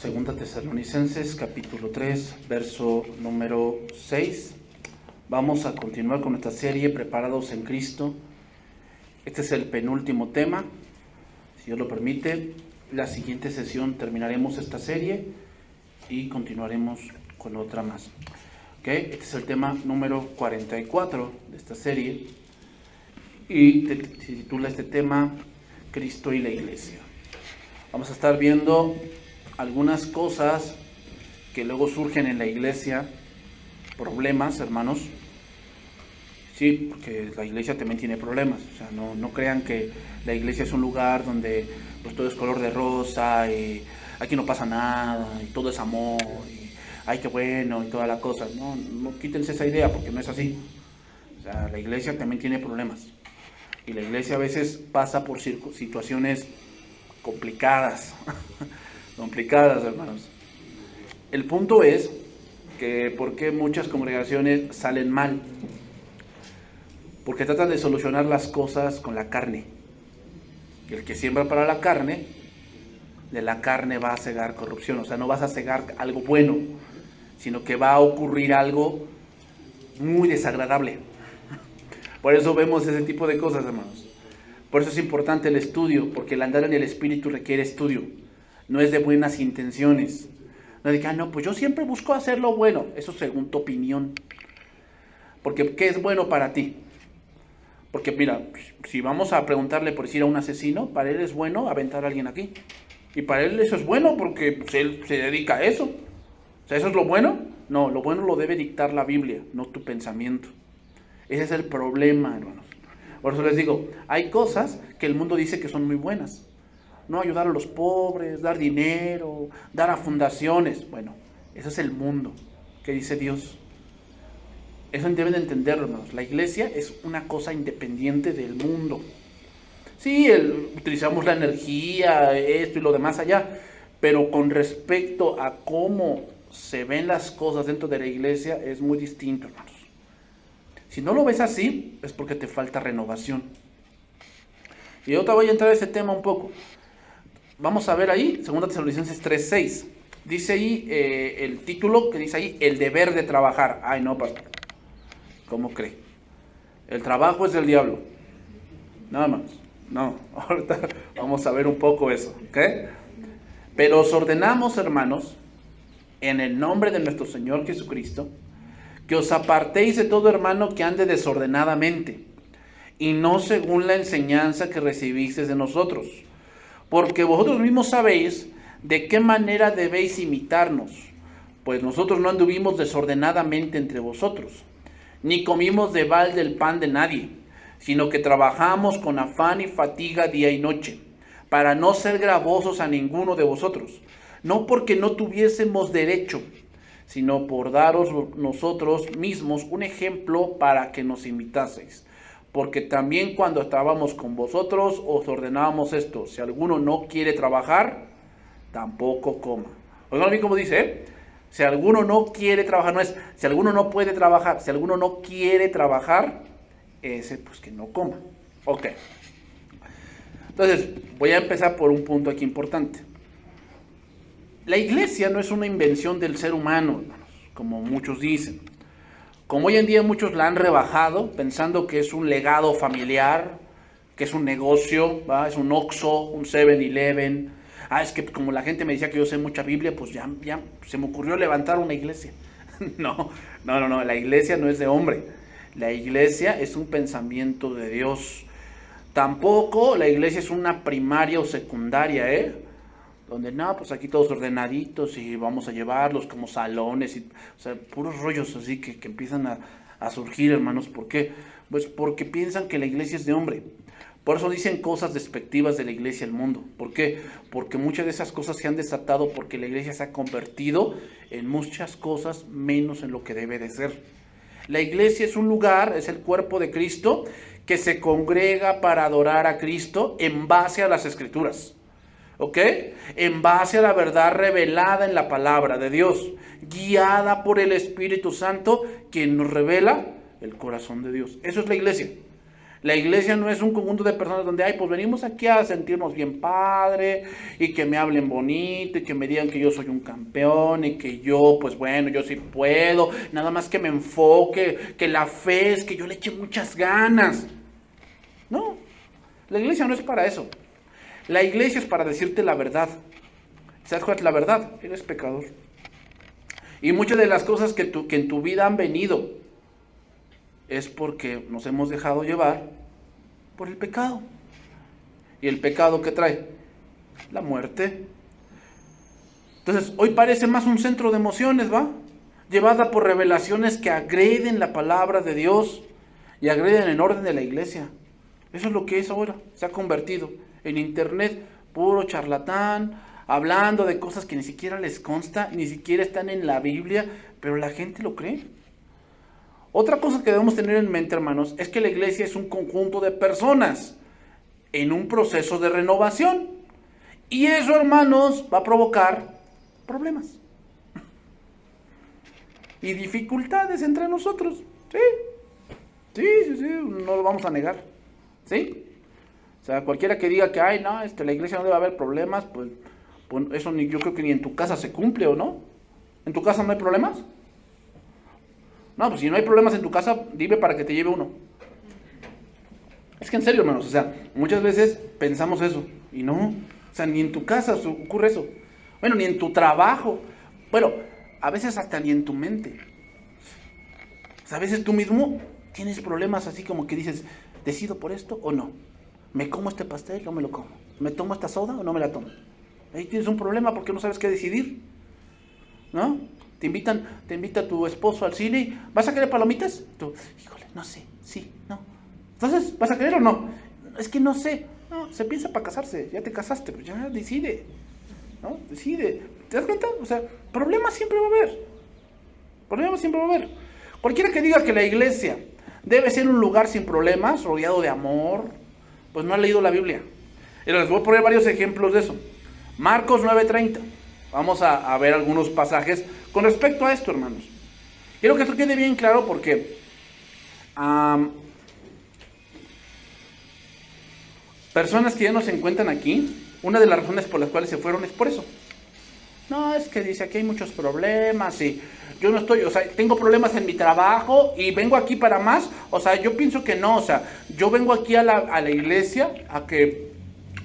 Segunda Tesalonicenses, capítulo 3, verso número 6. Vamos a continuar con nuestra serie Preparados en Cristo. Este es el penúltimo tema. Si Dios lo permite, la siguiente sesión terminaremos esta serie y continuaremos con otra más. Este es el tema número 44 de esta serie y se titula este tema Cristo y la Iglesia. Vamos a estar viendo algunas cosas que luego surgen en la iglesia, problemas, hermanos. Sí, porque la iglesia también tiene problemas. O sea, no crean que la iglesia es un lugar donde pues, todo es color de rosa y aquí no pasa nada y todo es amor y ay, qué bueno y toda la cosa. No quítense esa idea porque no es así. O sea, la iglesia también tiene problemas. Y la iglesia a veces pasa por situaciones complicadas. Complicadas, hermanos. El punto es que ¿por qué muchas congregaciones salen mal? Porque tratan de solucionar las cosas con la carne. Y el que siembra para la carne, de la carne va a cegar corrupción. O sea, no vas a cegar algo bueno, sino que va a ocurrir algo muy desagradable. Por eso vemos ese tipo de cosas, hermanos. Por eso es importante el estudio, porque el andar en el Espíritu requiere estudio. No es de buenas intenciones. No de que, pues yo siempre busco hacer lo bueno. Eso según tu opinión. Porque, ¿qué es bueno para ti? Porque, mira, si vamos a preguntarle por decir a un asesino, para él es bueno aventar a alguien aquí. Y para él eso es bueno porque pues, él se dedica a eso. O sea, ¿eso es lo bueno? No, lo bueno lo debe dictar la Biblia, no tu pensamiento. Ese es el problema, hermanos. Por eso les digo, hay cosas que el mundo dice que son muy buenas. No ayudar a los pobres, dar dinero, dar a fundaciones. Bueno, eso es el mundo. ¿Qué dice Dios? Eso deben de entenderlo, hermanos. La iglesia es una cosa independiente del mundo. Sí, utilizamos la energía, esto y lo demás allá, pero con respecto a cómo se ven las cosas dentro de la iglesia es muy distinto, hermanos. Si no lo ves así, es porque te falta renovación. Y yo te voy a entrar a ese tema un poco. Vamos a ver ahí, 2 Tesalonicenses 3:6. Dice ahí el título que dice ahí, el deber de trabajar. Ay, no, pastor. ¿Cómo cree? El trabajo es del diablo. Nada más. No, ahorita vamos a ver un poco eso, ¿ok? Pero os ordenamos, hermanos, en el nombre de nuestro Señor Jesucristo, que os apartéis de todo hermano que ande desordenadamente, y no según la enseñanza que recibisteis de nosotros. Porque vosotros mismos sabéis de qué manera debéis imitarnos, pues nosotros no anduvimos desordenadamente entre vosotros, ni comimos de balde el pan de nadie, sino que trabajamos con afán y fatiga día y noche, para no ser gravosos a ninguno de vosotros, no porque no tuviésemos derecho, sino por daros nosotros mismos un ejemplo para que nos imitaseis. Porque también cuando estábamos con vosotros os ordenábamos esto: si alguno no quiere trabajar, tampoco coma. Oigan bien cómo dice, si alguno no quiere trabajar, no es si alguno no puede trabajar, si alguno no quiere trabajar, ese pues que no coma. Ok. Entonces, voy a empezar por un punto aquí importante. La iglesia no es una invención del ser humano, hermanos, como muchos dicen. Como hoy en día muchos la han rebajado, pensando que es un legado familiar, que es un negocio, ¿va? Es un Oxxo, un 7-Eleven. Es que como la gente me decía que yo sé mucha Biblia, pues ya se me ocurrió levantar una iglesia. No, la iglesia no es de hombre. La iglesia es un pensamiento de Dios. Tampoco la iglesia es una primaria o secundaria, donde pues aquí todos ordenaditos y vamos a llevarlos como salones, o sea, puros rollos así que empiezan a surgir, hermanos. ¿Por qué? Pues porque piensan que la iglesia es de hombre. Por eso dicen cosas despectivas de la iglesia al mundo. ¿Por qué? Porque muchas de esas cosas se han desatado porque la iglesia se ha convertido en muchas cosas menos en lo que debe de ser. La iglesia es un lugar, es el cuerpo de Cristo, que se congrega para adorar a Cristo en base a las Escrituras. ¿Ok? En base a la verdad revelada en la palabra de Dios, guiada por el Espíritu Santo, quien nos revela el corazón de Dios. Eso es la iglesia. La iglesia no es un conjunto de personas donde, ay, pues venimos aquí a sentirnos bien padre, y que me hablen bonito, y que me digan que yo soy un campeón, y que yo, pues bueno, yo sí puedo, nada más que me enfoque, que la fe es que yo le eche muchas ganas. No, la iglesia no es para eso. La iglesia es para decirte la verdad. ¿Sabes cuál es la verdad? Eres pecador. Y muchas de las cosas que en tu vida han venido es porque nos hemos dejado llevar por el pecado. ¿Y el pecado qué trae? La muerte. Entonces, hoy parece más un centro de emociones, ¿va? Llevada por revelaciones que agreden la palabra de Dios y agreden el orden de la iglesia. Eso es lo que es ahora. Se ha convertido en internet, puro charlatán, hablando de cosas que ni siquiera les consta, ni siquiera están en la Biblia, pero la gente lo cree. Otra cosa que debemos tener en mente, hermanos, es que la iglesia es un conjunto de personas en un proceso de renovación. Y eso, hermanos, va a provocar problemas y dificultades entre nosotros. Sí, no lo vamos a negar. ¿Sí? O sea, cualquiera que diga que, ay, no, la iglesia no debe haber problemas, pues eso yo creo que ni en tu casa se cumple, ¿o no? ¿En tu casa no hay problemas? No, pues si no hay problemas en tu casa, dime para que te lleve uno. Es que en serio, hermanos, o sea, muchas veces pensamos eso, y no, o sea, ni en tu casa ocurre eso. Bueno, ni en tu trabajo. Bueno, a veces hasta ni en tu mente. O sea, a veces tú mismo tienes problemas así como que dices, ¿decido por esto o no? ¿Me como este pastel o no me lo como? ¿Me tomo esta soda o no me la tomo? Ahí tienes un problema porque no sabes qué decidir, ¿no? Te invita tu esposo al cine y, ¿vas a querer palomitas? Tú, híjole, no sé, sí, no. Entonces, ¿vas a querer o no? Es que no sé. No, se piensa para casarse, ya te casaste, pues ya decide, ¿no? Decide. ¿Te das cuenta? O sea, problemas siempre va a haber. Problemas siempre va a haber. Cualquiera que diga que la iglesia debe ser un lugar sin problemas, rodeado de amor, pues no ha leído la Biblia. Y les voy a poner varios ejemplos de eso. Marcos 9:30. Vamos a ver algunos pasajes con respecto a esto, hermanos. Quiero que esto quede bien claro porque personas que ya no se encuentran aquí, una de las razones por las cuales se fueron es por eso. No, es que dice, aquí hay muchos problemas y yo no estoy, o sea, tengo problemas en mi trabajo y vengo aquí para más. O sea, yo pienso que no, o sea, yo vengo aquí a la iglesia a que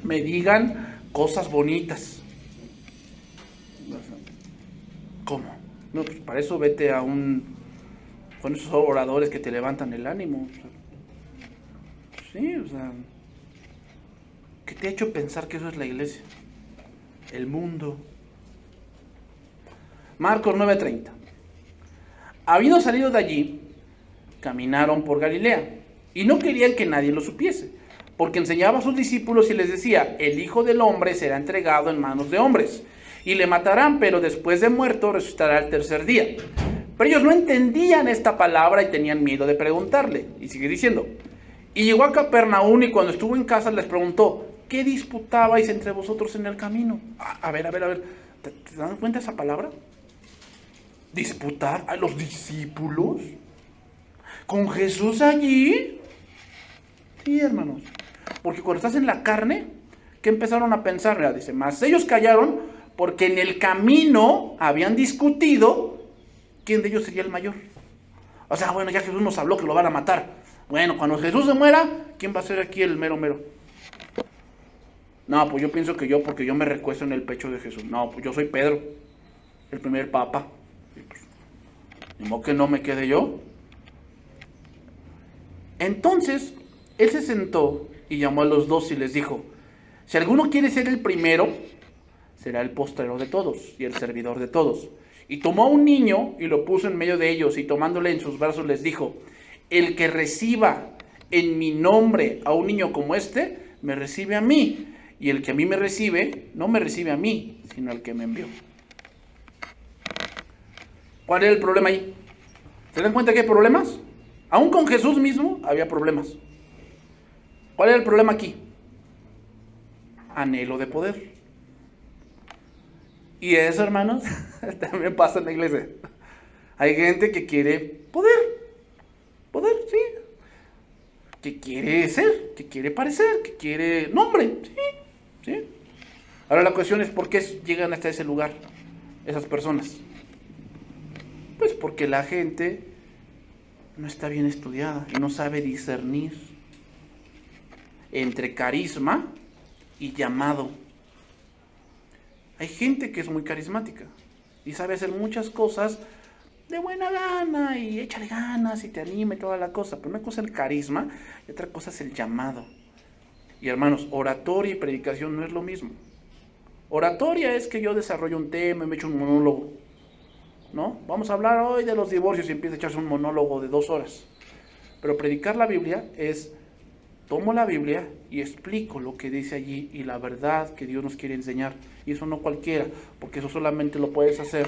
me digan cosas bonitas. ¿Cómo? No, pues para eso vete con esos oradores que te levantan el ánimo. Sí, o sea, ¿qué te ha hecho pensar que eso es la iglesia? El mundo. Marcos 9:30. Habiendo salido de allí, caminaron por Galilea, y no querían que nadie lo supiese, porque enseñaba a sus discípulos y les decía, el Hijo del Hombre será entregado en manos de hombres, y le matarán, pero después de muerto resucitará el tercer día. Pero ellos no entendían esta palabra y tenían miedo de preguntarle. Y sigue diciendo, y llegó a Capernaum y cuando estuvo en casa les preguntó, ¿qué disputabais entre vosotros en el camino? A ver, ¿te dan cuenta de esa palabra? ¿Disputar a los discípulos? ¿Con Jesús allí? Sí, hermanos. Porque cuando estás en la carne, ¿qué empezaron a pensar? Mira, dice, más ellos callaron porque en el camino habían discutido quién de ellos sería el mayor. O sea, bueno, ya Jesús nos habló que lo van a matar. Bueno, cuando Jesús se muera, ¿quién va a ser aquí el mero mero? No, pues yo pienso que yo, porque yo me recuesto en el pecho de Jesús. No, pues yo soy Pedro, el primer papa. Ni modo que no me quede yo. Entonces, él se sentó y llamó a los 12 y les dijo, si alguno quiere ser el primero, será el postrero de todos y el servidor de todos. Y tomó a un niño y lo puso en medio de ellos y tomándole en sus brazos les dijo, el que reciba en mi nombre a un niño como este, me recibe a mí. Y el que a mí me recibe, no me recibe a mí, sino al que me envió. ¿Cuál era el problema ahí? ¿Se dan cuenta que hay problemas? Aún con Jesús mismo había problemas. ¿Cuál era el problema aquí? Anhelo de poder. Y eso, hermanos, también pasa en la iglesia. Hay gente que quiere poder. Poder, sí. que quiere ser, que quiere parecer, que quiere nombre. ¿Sí? Ahora la cuestión es ¿por qué llegan hasta ese lugar esas personas? Pues porque la gente no está bien estudiada y no sabe discernir entre carisma y llamado. Hay gente que es muy carismática y sabe hacer muchas cosas de buena gana y échale ganas y te anime toda la cosa, pero una cosa es el carisma y otra cosa es el llamado. Y hermanos, oratoria y predicación no es lo mismo. Oratoria es que yo desarrollo un tema y me echo un monólogo, ¿no? Vamos a hablar hoy de los divorcios y empieza a echarse un monólogo de 2 horas. Pero predicar la Biblia es, tomo la Biblia y explico lo que dice allí y la verdad que Dios nos quiere enseñar. Y eso no cualquiera, porque eso solamente lo puedes hacer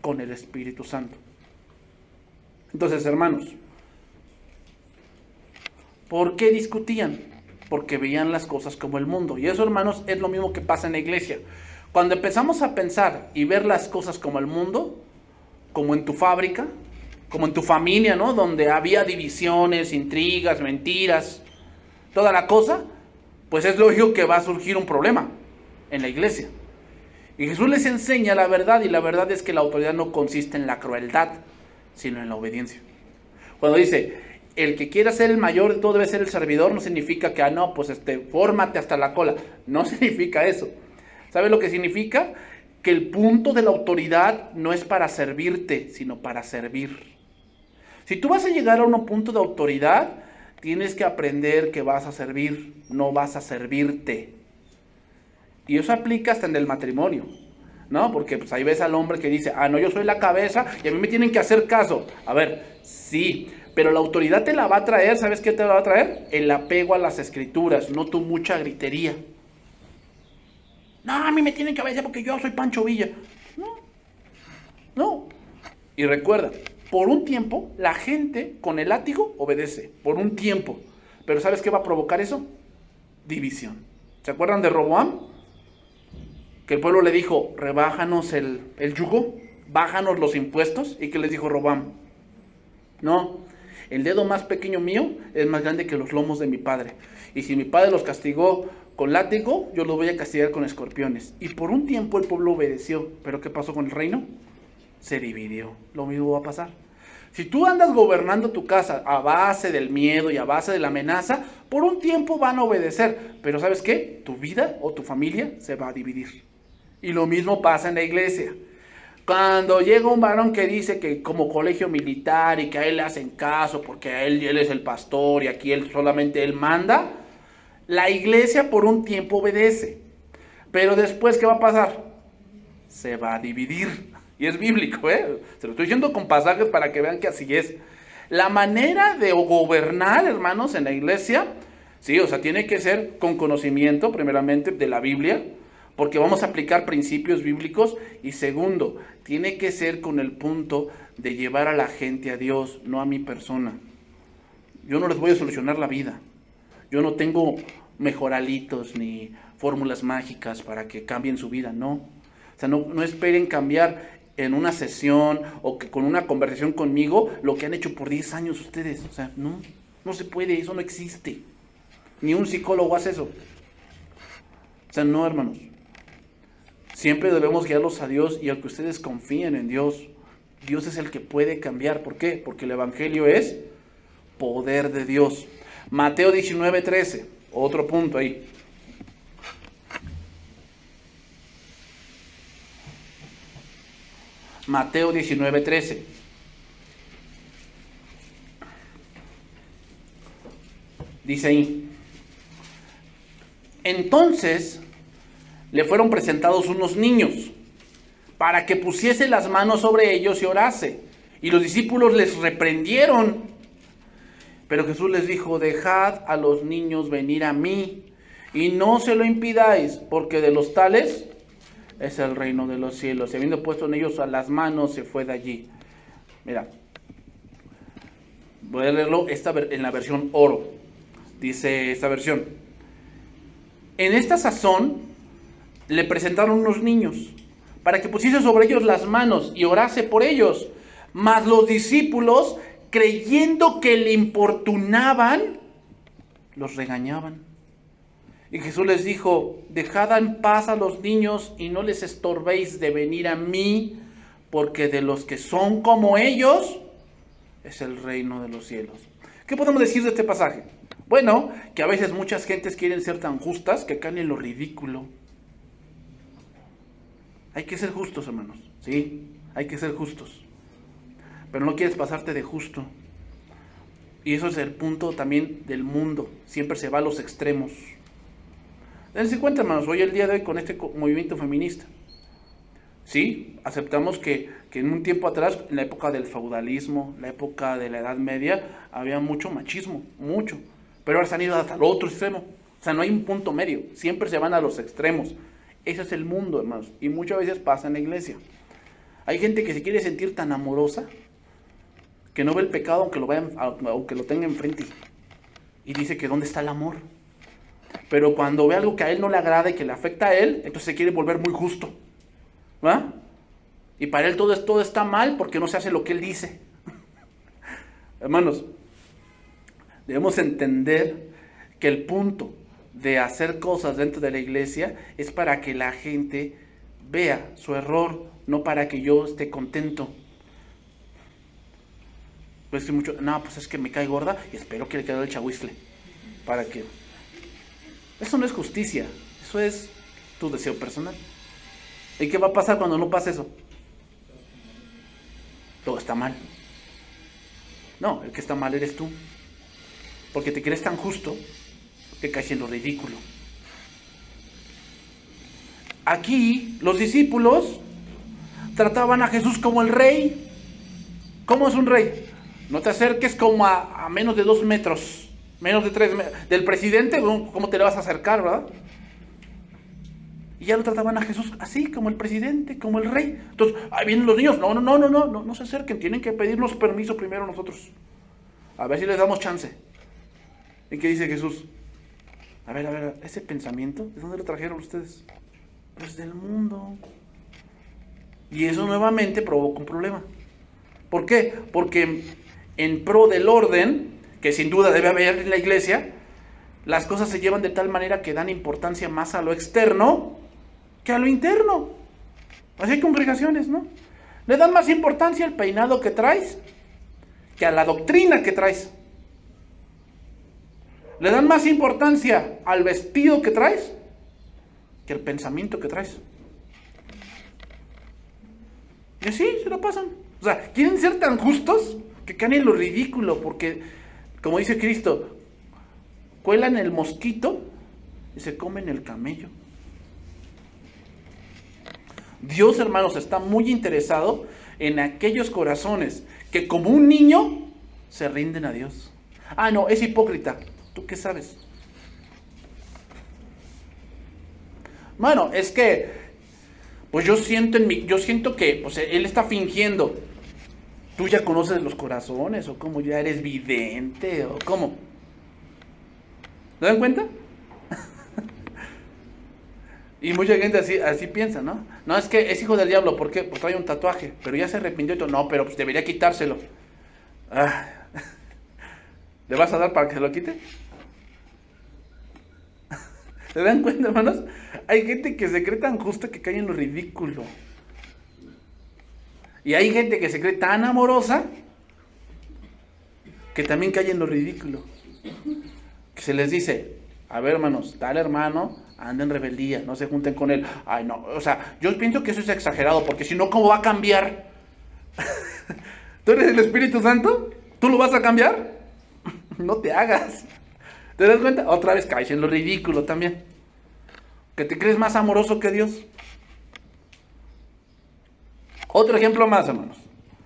con el Espíritu Santo. Entonces, hermanos, ¿por qué discutían? Porque veían las cosas como el mundo. Y eso, hermanos, es lo mismo que pasa en la iglesia. Cuando empezamos a pensar y ver las cosas como el mundo, como en tu fábrica, como en tu familia, ¿no? Donde había divisiones, intrigas, mentiras, toda la cosa, pues es lógico que va a surgir un problema en la iglesia. Y Jesús les enseña la verdad, y la verdad es que la autoridad no consiste en la crueldad, sino en la obediencia. Cuando dice, el que quiera ser el mayor de todo debe ser el servidor, no significa que, fórmate hasta la cola. No significa eso. ¿Sabes lo que significa? Que el punto de la autoridad no es para servirte, sino para servir. Si tú vas a llegar a un punto de autoridad, tienes que aprender que vas a servir, no vas a servirte. Y eso aplica hasta en el matrimonio, ¿no? Porque pues ahí ves al hombre que dice, no, yo soy la cabeza y a mí me tienen que hacer caso. A ver, sí, pero la autoridad te la va a traer, ¿sabes qué te la va a traer? El apego a las escrituras, no tu mucha gritería. No, a mí me tienen que obedecer porque yo soy Pancho Villa. No. Y recuerda, por un tiempo la gente con el látigo obedece, por un tiempo. Pero ¿sabes qué va a provocar eso? División. ¿Se acuerdan de Roboam? Que el pueblo le dijo, rebájanos el yugo, bájanos los impuestos. ¿Y qué les dijo Roboam? No, el dedo más pequeño mío es más grande que los lomos de mi padre. Y si mi padre los castigó con látigo, yo los voy a castigar con escorpiones. Y por un tiempo el pueblo obedeció. ¿Pero qué pasó con el reino? Se dividió. Lo mismo va a pasar. Si tú andas gobernando tu casa a base del miedo y a base de la amenaza, por un tiempo van a obedecer. Pero ¿sabes qué? Tu vida o tu familia se va a dividir. Y lo mismo pasa en la iglesia. Cuando llega un varón que dice que como colegio militar y que a él le hacen caso porque él es el pastor y aquí solamente él manda, la iglesia por un tiempo obedece. Pero después, ¿qué va a pasar? Se va a dividir. Y es bíblico, ¿eh? Se lo estoy diciendo con pasajes para que vean que así es. La manera de gobernar, hermanos, en la iglesia, sí, o sea, tiene que ser con conocimiento, primeramente, de la Biblia, porque vamos a aplicar principios bíblicos. Y segundo, tiene que ser con el punto de llevar a la gente a Dios, no a mi persona. Yo no les voy a solucionar la vida. Yo no tengo mejoralitos ni fórmulas mágicas para que cambien su vida, no. O sea, no esperen cambiar en una sesión o que con una conversación conmigo lo que han hecho por 10 años ustedes. O sea, no se puede, eso no existe. Ni un psicólogo hace eso. O sea, no, hermanos. Siempre debemos guiarlos a Dios y al que ustedes confíen en Dios. Dios es el que puede cambiar. ¿Por qué? Porque el evangelio es poder de Dios. Mateo 19:13, otro punto ahí. Mateo 19:13. Dice ahí: entonces le fueron presentados unos niños para que pusiese las manos sobre ellos y orase. Y los discípulos les reprendieron. Pero Jesús les dijo: dejad a los niños venir a mí y no se lo impidáis, porque de los tales es el reino de los cielos. Y habiendo puesto en ellos a las manos, se fue de allí. Mira, voy a leerlo en la versión oro. Dice esta versión: en esta sazón le presentaron unos niños para que pusiese sobre ellos las manos y orase por ellos. Mas los discípulos, creyendo que le importunaban, los regañaban. Y Jesús les dijo: dejad en paz a los niños y no les estorbéis de venir a mí, porque de los que son como ellos es el reino de los cielos. ¿Qué podemos decir de este pasaje? Bueno, que a veces muchas gentes quieren ser tan justas que caen en lo ridículo. Hay que ser justos, hermanos, sí, hay que ser justos. Pero no quieres pasarte de justo. Y eso es el punto también del mundo. Siempre se va a los extremos. Dense cuenta, hermanos, hoy el día de hoy con este movimiento feminista. Sí, aceptamos que en un tiempo atrás, en la época del feudalismo, la época de la Edad Media, había mucho machismo, mucho. Pero ahora se han ido hasta el otro extremo. O sea, no hay un punto medio. Siempre se van a los extremos. Ese es el mundo, hermanos. Y muchas veces pasa en la iglesia. Hay gente que se quiere sentir tan amorosa que no ve el pecado aunque lo tenga enfrente. Y dice que ¿dónde está el amor? Pero cuando ve algo que a él no le agrada y que le afecta a él, entonces se quiere volver muy justo. ¿Va? Y para él todo está mal porque no se hace lo que él dice. Hermanos, debemos entender que el punto de hacer cosas dentro de la iglesia es para que la gente vea su error, no para que yo esté contento. Pues que mucho, no, pues es que me cae gorda y espero que le quede el chahuizcle. Para que... Eso no es justicia, eso es tu deseo personal. ¿Y qué va a pasar cuando no pasa eso? Todo está mal. No, el que está mal eres tú. Porque te crees tan justo que caes en lo ridículo. Aquí los discípulos trataban a Jesús como el rey. ¿Cómo es un rey? No te acerques como a menos de 2 metros, menos de 3 metros. Del presidente, ¿cómo te le vas a acercar, verdad? Y ya lo trataban a Jesús así, como el presidente, como el rey. Entonces, ahí vienen los niños. No se acerquen, tienen que pedirnos permiso primero nosotros. A ver si les damos chance. ¿Y qué dice Jesús? A ver, ese pensamiento, ¿de dónde lo trajeron ustedes? Pues del mundo. Y eso nuevamente provoca un problema. ¿Por qué? Porque en pro del orden, que sin duda debe haber en la iglesia, las cosas se llevan de tal manera que dan importancia más a lo externo que a lo interno. Así hay congregaciones, ¿no? Le dan más importancia al peinado que traes que a la doctrina que traes. Le dan más importancia al vestido que traes que al pensamiento que traes. Y así se lo pasan. O sea, quieren ser tan justos que caen en lo ridículo, porque, como dice Cristo, cuelan el mosquito y se comen el camello. Dios, hermanos, está muy interesado en aquellos corazones que como un niño se rinden a Dios. Ah, no, es hipócrita. ¿Tú qué sabes? Bueno, es que pues yo siento que pues, él está fingiendo. ¿Tú ya conoces los corazones? ¿O cómo? ¿Ya eres vidente? ¿O cómo? ¿Se dan cuenta? Y mucha gente así piensa, ¿no? No, es que es hijo del diablo. ¿Por qué? Pues trae un tatuaje. Pero ya se arrepintió. No, pero pues debería quitárselo. ¿Le vas a dar para que se lo quite? ¿Se dan cuenta, hermanos? Hay gente que se cree tan justa que cae en lo ridículo. Y hay gente que se cree tan amorosa que también cae en lo ridículo. Que se les dice, a ver, hermanos, tal hermano anda en rebeldía, no se junten con él. Ay, no, o sea, yo pienso que eso es exagerado, porque si no, ¿cómo va a cambiar? ¿Tú eres el Espíritu Santo? ¿Tú lo vas a cambiar? No te hagas. ¿Te das cuenta? Otra vez caes en lo ridículo también. Que te crees más amoroso que Dios. Otro ejemplo más, hermanos.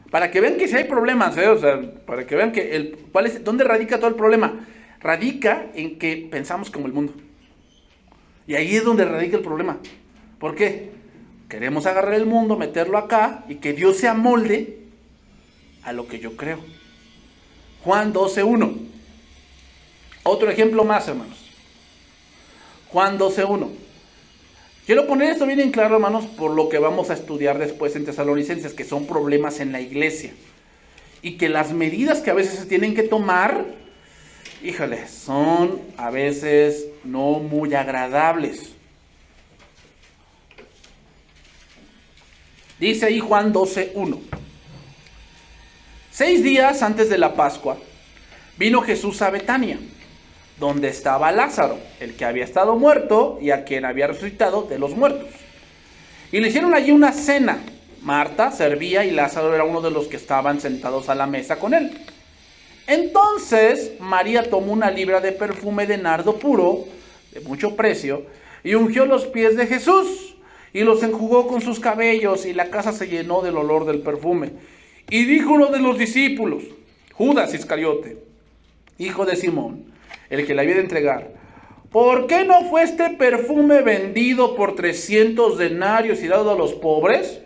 Para que vean que si hay problemas, o sea, para que vean que ¿dónde radica todo el problema? Radica en que pensamos como el mundo. Y ahí es donde radica el problema. ¿Por qué? Queremos agarrar el mundo, meterlo acá y que Dios se amolde a lo que yo creo. Juan 12:1. Otro ejemplo más, hermanos. Juan 12:1. Quiero poner esto bien en claro, hermanos, por lo que vamos a estudiar después en Tesalonicenses, que son problemas en la iglesia. Y que las medidas que a veces se tienen que tomar híjole, son a veces no muy agradables. Dice ahí Juan 12:1. 6 días antes de la Pascua, vino Jesús a Betania, donde estaba Lázaro, el que había estado muerto y a quien había resucitado de los muertos. Y le hicieron allí una cena. Marta servía y Lázaro era uno de los que estaban sentados a la mesa con él. Entonces María tomó una libra de perfume de nardo puro, de mucho precio, y ungió los pies de Jesús, y los enjugó con sus cabellos, y la casa se llenó del olor del perfume. Y dijo uno de los discípulos, Judas Iscariote, hijo de Simón, el que le había de entregar, ¿por qué no fue este perfume vendido por 300 denarios y dado a los pobres?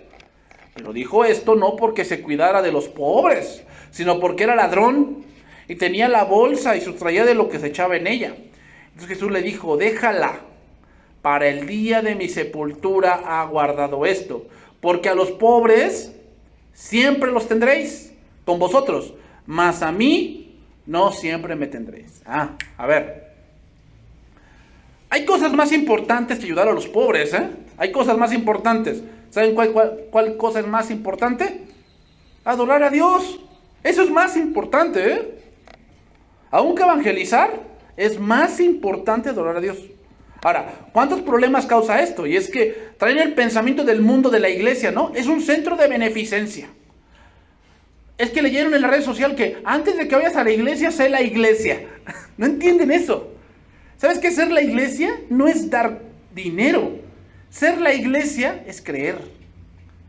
Pero dijo esto no porque se cuidara de los pobres, sino porque era ladrón y tenía la bolsa y sustraía de lo que se echaba en ella. Entonces Jesús le dijo, déjala, para el día de mi sepultura ha guardado esto, porque a los pobres siempre los tendréis con vosotros, mas a mí no siempre me tendréis. A ver, hay cosas más importantes que ayudar a los pobres, ¿eh? Hay cosas más importantes. ¿Saben cuál cosa es más importante? Adorar a Dios. Eso es más importante, ¿eh? Aunque evangelizar es más importante adorar a Dios. Ahora, ¿cuántos problemas causa esto? Y es que traen el pensamiento del mundo de la iglesia, ¿no? Es un centro de beneficencia. Es que leyeron en la red social que antes de que vayas a la iglesia, sé la iglesia. ¿No entienden eso? ¿Sabes qué? Ser la iglesia no es dar dinero. Ser la iglesia es creer.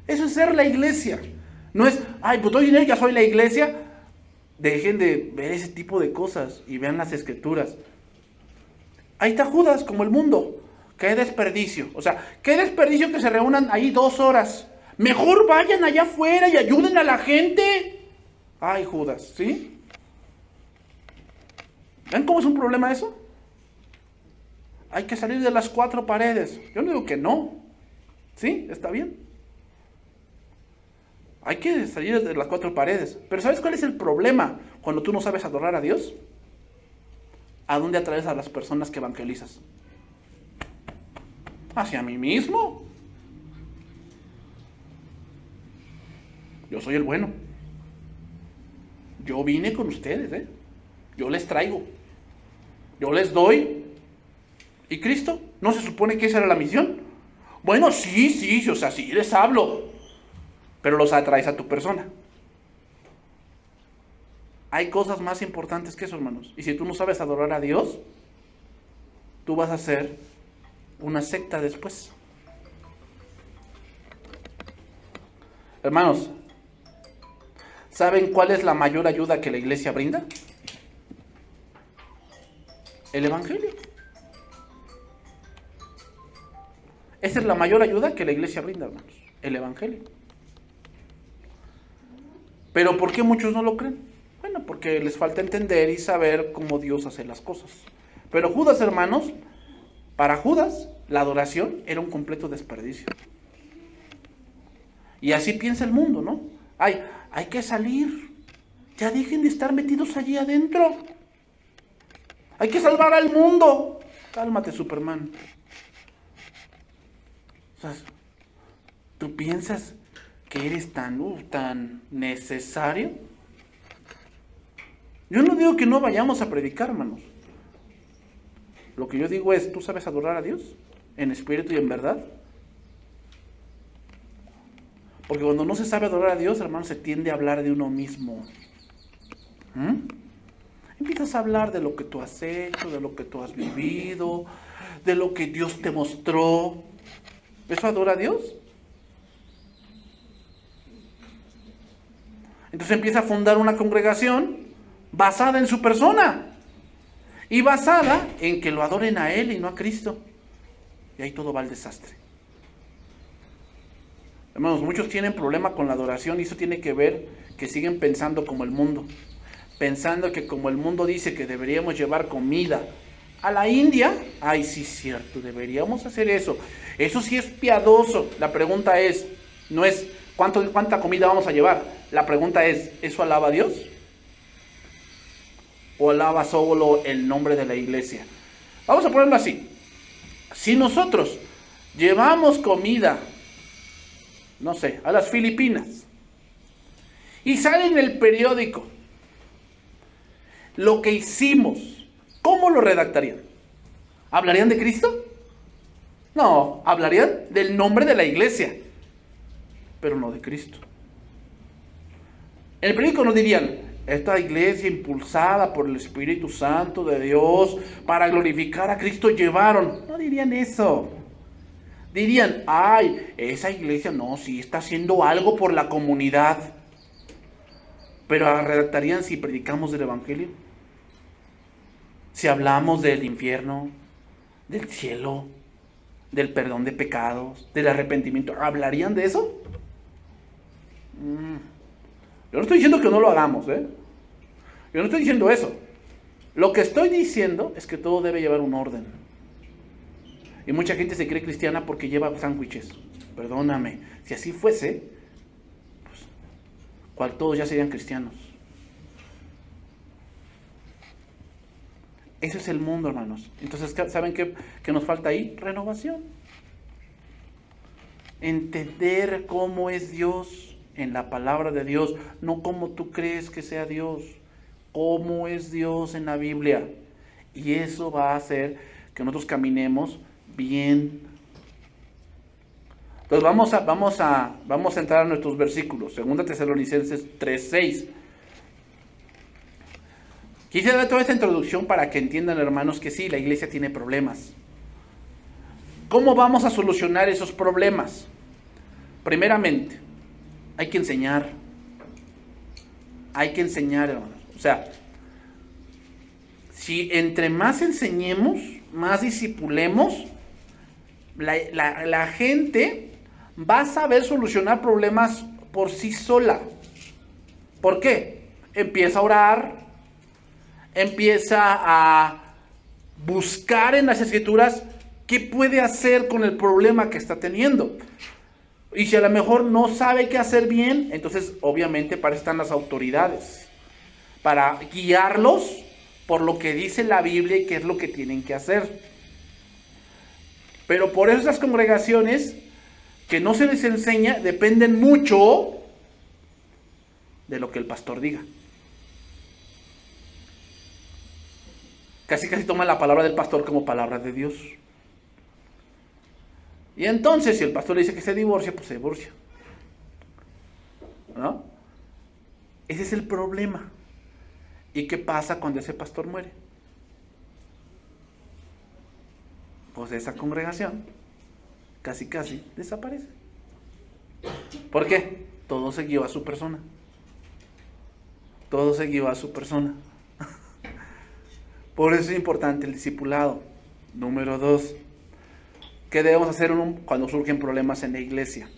Eso es ser la iglesia. No es, ay, pues doy dinero, ya soy la iglesia. Dejen de ver ese tipo de cosas y vean las escrituras. Ahí está Judas, como el mundo. Qué desperdicio. O sea, qué desperdicio que se reúnan ahí 2 horas. Mejor vayan allá afuera y ayuden a la gente. Ay, Judas, ¿sí? ¿Ven cómo es un problema eso? Hay que salir de las 4 paredes. Yo no digo que no. ¿Sí? Está bien. Hay que salir de las 4 paredes. Pero ¿sabes cuál es el problema cuando tú no sabes adorar a Dios? ¿A dónde atraes a las personas que evangelizas? Hacia mí mismo. Yo soy el bueno. Yo vine con ustedes, ¿eh? Yo les traigo. Yo les doy. ¿Y Cristo? ¿No se supone que esa era la misión? Bueno, sí, o sea, sí les hablo. Pero los atraes a tu persona. Hay cosas más importantes que eso, hermanos. Y si tú no sabes adorar a Dios, tú vas a ser una secta después. Hermanos, ¿saben cuál es la mayor ayuda que la iglesia brinda? El Evangelio. Esa es la mayor ayuda que la iglesia brinda, hermanos. El Evangelio. ¿Pero por qué muchos no lo creen? Bueno, porque les falta entender y saber cómo Dios hace las cosas. Pero Judas, hermanos, para Judas, la adoración era un completo desperdicio. Y así piensa el mundo, ¿no? Hay que salir. Ya dejen de estar metidos allí adentro. Hay que salvar al mundo. Cálmate, Superman. O sea, ¿tú piensas que eres tan necesario? Yo no digo que no vayamos a predicar, hermanos. Lo que yo digo es, ¿tú sabes adorar a Dios? ¿En espíritu y en verdad? Porque cuando no se sabe adorar a Dios, hermanos, se tiende a hablar de uno mismo. Empiezas a hablar de lo que tú has hecho, de lo que tú has vivido, de lo que Dios te mostró. ¿Eso adora a Dios? Entonces empieza a fundar una congregación basada en su persona y basada en que lo adoren a Él y no a Cristo. Y ahí todo va al desastre. Hermanos, muchos tienen problema con la adoración y eso tiene que ver que siguen pensando como el mundo. Pensando que como el mundo dice que deberíamos llevar comida a la India, ay, sí, cierto, deberíamos hacer eso. Eso sí es piadoso. La pregunta es, no es cuánta comida vamos a llevar. La pregunta es, ¿eso alaba a Dios? o alaba solo el nombre de la iglesia? Vamos a ponerlo así. Si nosotros llevamos comida, no sé, a las Filipinas, y sale en el periódico lo que hicimos, ¿cómo lo redactarían? ¿Hablarían de Cristo? No, hablarían del nombre de la iglesia, pero no de Cristo. En el periódico no dirían, esta iglesia impulsada por el Espíritu Santo de Dios para glorificar a Cristo llevaron. No dirían eso. Dirían, ay, esa iglesia no, sí está haciendo algo por la comunidad. Pero redactarían si predicamos del Evangelio, si hablamos del infierno, del cielo, del perdón de pecados, del arrepentimiento. ¿Hablarían de eso? Yo no estoy diciendo que no lo hagamos, Yo no estoy diciendo eso. Lo que estoy diciendo es que todo debe llevar un orden. Y mucha gente se cree cristiana porque lleva sándwiches. Perdóname, si así fuese, pues, todos ya serían cristianos. Ese es el mundo, hermanos. Entonces, ¿saben qué nos falta ahí? Renovación. Entender cómo es Dios en la palabra de Dios, no como tú crees que sea Dios, cómo es Dios en la Biblia. Y eso va a hacer que nosotros caminemos bien. Entonces vamos a entrar a nuestros versículos. 2 Tesalonicenses 3:6. Quise dar toda esta introducción para que entiendan, hermanos, que sí, la iglesia tiene problemas. ¿Cómo vamos a solucionar esos problemas? Primeramente, hay que enseñar. Hay que enseñar, hermanos. O sea, si entre más enseñemos, más discipulemos, la gente va a saber solucionar problemas por sí sola. ¿Por qué? Empieza a orar, empieza a buscar en las Escrituras qué puede hacer con el problema que está teniendo. Y si a lo mejor no sabe qué hacer bien, entonces obviamente para eso están las autoridades, para guiarlos por lo que dice la Biblia y qué es lo que tienen que hacer. Pero por eso esas congregaciones que no se les enseña dependen mucho de lo que el pastor diga. Casi toman la palabra del pastor como palabra de Dios. Y entonces, si el pastor le dice que se divorcia, pues se divorcia. ¿No? Ese es el problema. ¿Y qué pasa cuando ese pastor muere? Pues esa congregación casi desaparece. ¿Por qué? Todo se guió a su persona. Todo se guió a su persona. Por eso es importante el discipulado. Número 2. ¿Qué debemos hacer cuando surgen problemas en la iglesia?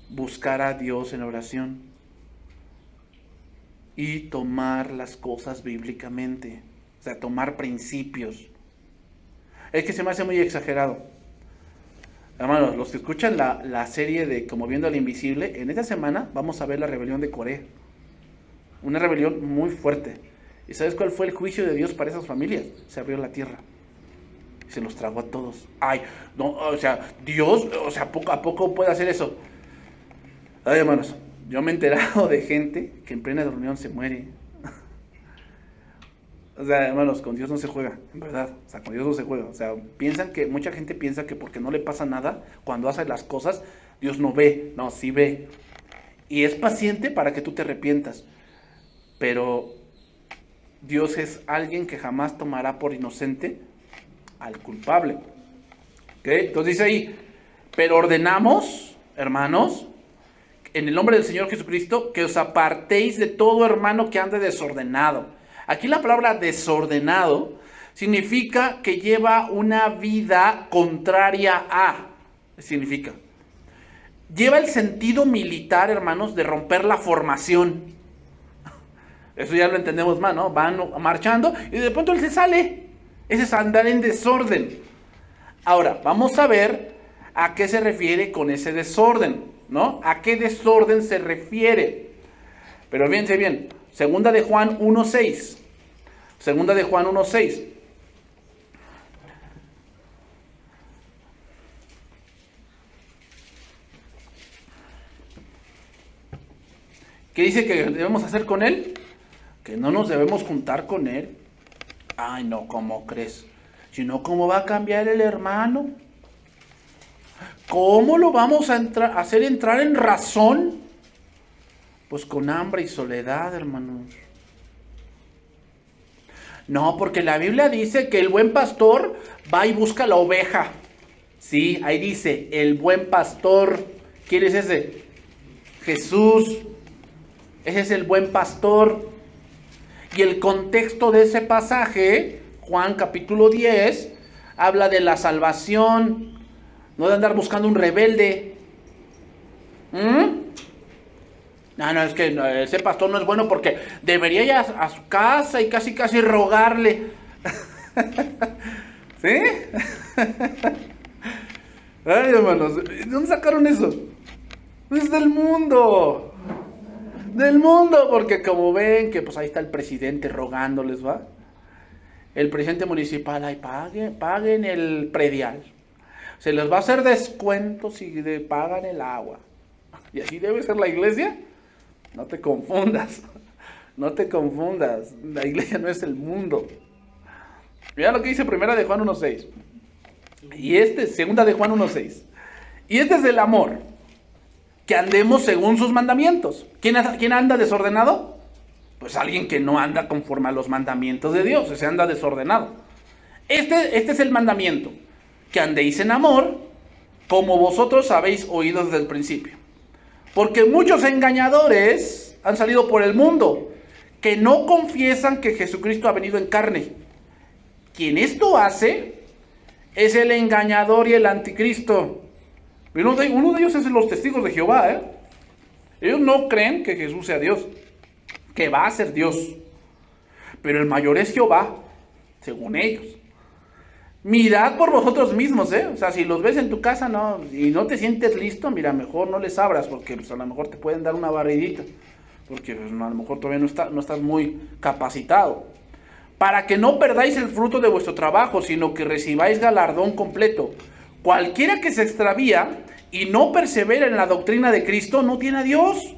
Buscar a Dios en oración y tomar las cosas bíblicamente, o sea, tomar principios. Es que se me hace muy exagerado. Hermanos, los que escuchan la serie de Como Viendo al Invisible, en esta semana vamos a ver la rebelión de Corea. Una rebelión muy fuerte. ¿Y sabes cuál fue el juicio de Dios para esas familias? Se abrió la tierra. Se los tragó a todos. Ay, no, o sea, Dios, o sea, ¿a poco puede hacer eso? Ay, hermanos, yo me he enterado de gente que en plena reunión se muere. O sea, hermanos, con Dios no se juega, en verdad. O sea, con Dios no se juega. O sea, mucha gente piensa que porque no le pasa nada, cuando hace las cosas, Dios no ve. No, sí ve. Y es paciente para que tú te arrepientas. Pero Dios es alguien que jamás tomará por inocente al culpable. ¿Ok? Entonces dice ahí, pero ordenamos, hermanos, en el nombre del Señor Jesucristo, que os apartéis de todo hermano que ande desordenado. Aquí la palabra desordenado significa que lleva una vida contraria a. Significa. Lleva el sentido militar, hermanos, de romper la formación. Eso ya lo entendemos más, ¿no? Van marchando y de pronto él se sale. Ese es andar en desorden. Ahora, vamos a ver a qué se refiere con ese desorden, ¿no? ¿A qué desorden se refiere? Pero fíjense bien, segunda de Juan 1:6. Segunda de Juan 1:6. ¿Qué dice que debemos hacer con él? Que no nos debemos juntar con él. Ay, no, ¿cómo crees? Si no, ¿cómo va a cambiar el hermano? ¿Cómo lo vamos a hacer entrar en razón? Pues con hambre y soledad, hermanos. No, porque la Biblia dice que el buen pastor va y busca la oveja. Sí, ahí dice, el buen pastor. ¿Quién es ese? Jesús. Ese es el buen pastor. Y el contexto de ese pasaje, Juan capítulo 10, habla de la salvación, no de andar buscando un rebelde. No, es que ese pastor no es bueno porque debería ir a su casa y casi rogarle. ¿Sí? Ay, hermanos, ¿de dónde sacaron eso? Es del mundo. Del mundo, porque como ven que pues ahí está el presidente rogándoles, ¿va? El presidente municipal, ay, paguen el predial. Se les va a hacer descuento si pagan el agua. ¿Y así debe ser la iglesia? No te confundas. No te confundas. La iglesia no es el mundo. Mira lo que dice primera de Juan 1:6. Y segunda de Juan 1:6. Y este es el amor, que andemos según sus mandamientos. ¿Quién anda desordenado? Pues alguien que no anda conforme a los mandamientos de Dios, se anda desordenado. Este es el mandamiento, que andéis en amor, como vosotros habéis oído desde el principio. Porque muchos engañadores han salido por el mundo, que no confiesan que Jesucristo ha venido en carne. Quien esto hace, es el engañador y el anticristo. Uno de ellos es los testigos de Jehová, Ellos no creen que Jesús sea Dios, que va a ser Dios. Pero el mayor es Jehová, según ellos. Mirad por vosotros mismos, O sea, si los ves en tu casa y no te sientes listo, mira, mejor no les abras, porque pues, a lo mejor te pueden dar una barridita. Porque pues, a lo mejor todavía no estás muy capacitado. Para que no perdáis el fruto de vuestro trabajo, sino que recibáis galardón completo. Cualquiera que se extravía y no persevera en la doctrina de Cristo, no tiene a Dios.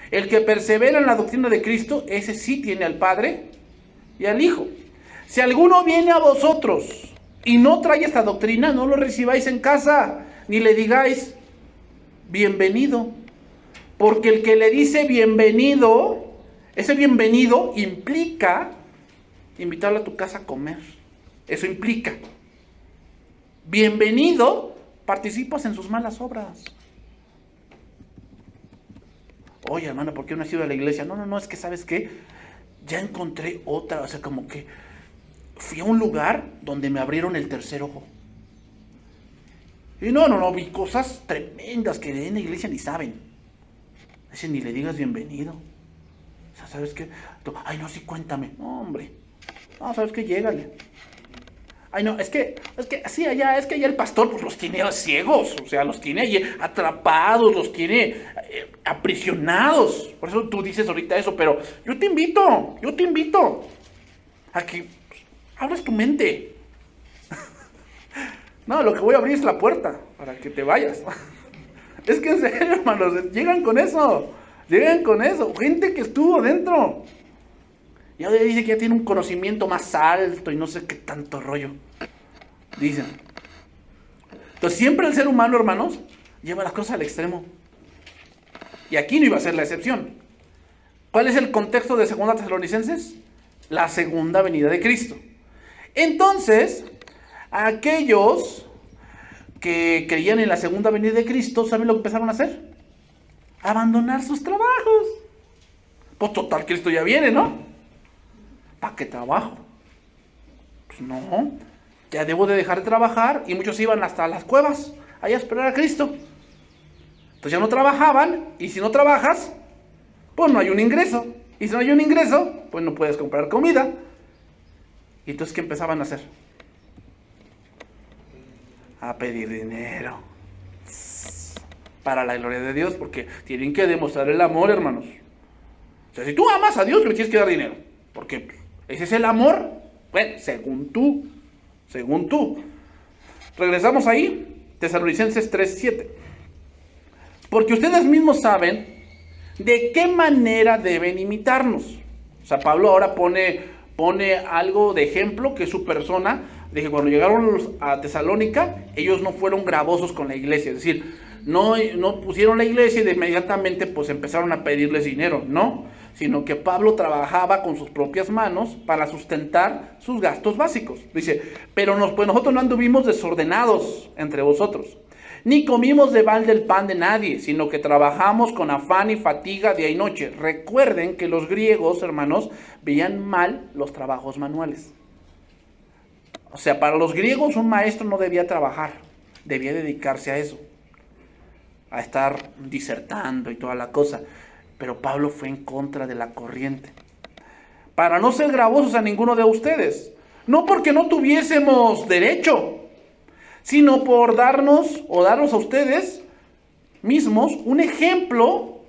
El que persevera en la doctrina de Cristo, ese sí tiene al Padre y al Hijo. Si alguno viene a vosotros y no trae esta doctrina, no lo recibáis en casa, ni le digáis bienvenido. Porque el que le dice bienvenido, ese bienvenido implica invitarlo a tu casa a comer. Eso implica. Bienvenido, participas en sus malas obras. Oye, hermano, ¿por qué no has ido a la iglesia? No, es que ¿sabes qué? Ya encontré otra, o sea, como que fui a un lugar donde me abrieron el tercer ojo. Y no, vi cosas tremendas que en la iglesia ni saben. Ese ni le digas bienvenido. O sea, ¿sabes qué? Ay, no, sí, cuéntame. No, hombre. No, ¿sabes qué? Llégale. Ay, no, es que allá el pastor pues los tiene ciegos, o sea, los tiene allí atrapados, los tiene aprisionados. Por eso tú dices ahorita eso, pero yo te invito a que pues, abras tu mente. No, lo que voy a abrir es la puerta para que te vayas. Es que en serio, hermanos, llegan con eso. Gente que estuvo dentro. Y ahora dice que ya tiene un conocimiento más alto y no sé qué tanto rollo. Dicen. Entonces siempre el ser humano, hermanos, lleva las cosas al extremo. Y aquí no iba a ser la excepción. ¿Cuál es el contexto de 2 Tesalonicenses? La segunda venida de Cristo. Entonces, aquellos que creían en la segunda venida de Cristo, ¿saben lo que empezaron a hacer? Abandonar sus trabajos. Pues total, Cristo ya viene, ¿no? ¿Para qué trabajo? Pues no, ya debo de dejar de trabajar. Y muchos iban hasta las cuevas, allá a esperar a Cristo. Entonces ya no trabajaban, y si no trabajas, pues no hay un ingreso. Y si no hay un ingreso, pues no puedes comprar comida. Y entonces, ¿qué empezaban a hacer? A pedir dinero. Para la gloria de Dios, porque tienen que demostrar el amor, hermanos. O sea, si tú amas a Dios, le tienes que dar dinero. Porque ¿Ese es el amor? Bueno, según tú. Regresamos ahí, Tesalonicenses 3:7. Porque ustedes mismos saben de qué manera deben imitarnos. O sea, Pablo ahora pone algo de ejemplo, que es su persona, de que cuando llegaron a Tesalónica, ellos no fueron gravosos con la iglesia. Es decir, no pusieron la iglesia y de inmediatamente pues empezaron a pedirles dinero, no. Sino que Pablo trabajaba con sus propias manos para sustentar sus gastos básicos. Dice, pero nosotros no anduvimos desordenados entre vosotros, ni comimos de balde el pan de nadie, sino que trabajamos con afán y fatiga día y noche. Recuerden que los griegos, hermanos, veían mal los trabajos manuales. O sea, para los griegos un maestro no debía trabajar, debía dedicarse a eso, a estar disertando y toda la cosa. Pero Pablo fue en contra de la corriente, para no ser gravosos a ninguno de ustedes, no porque no tuviésemos derecho, sino por darnos a ustedes mismos un ejemplo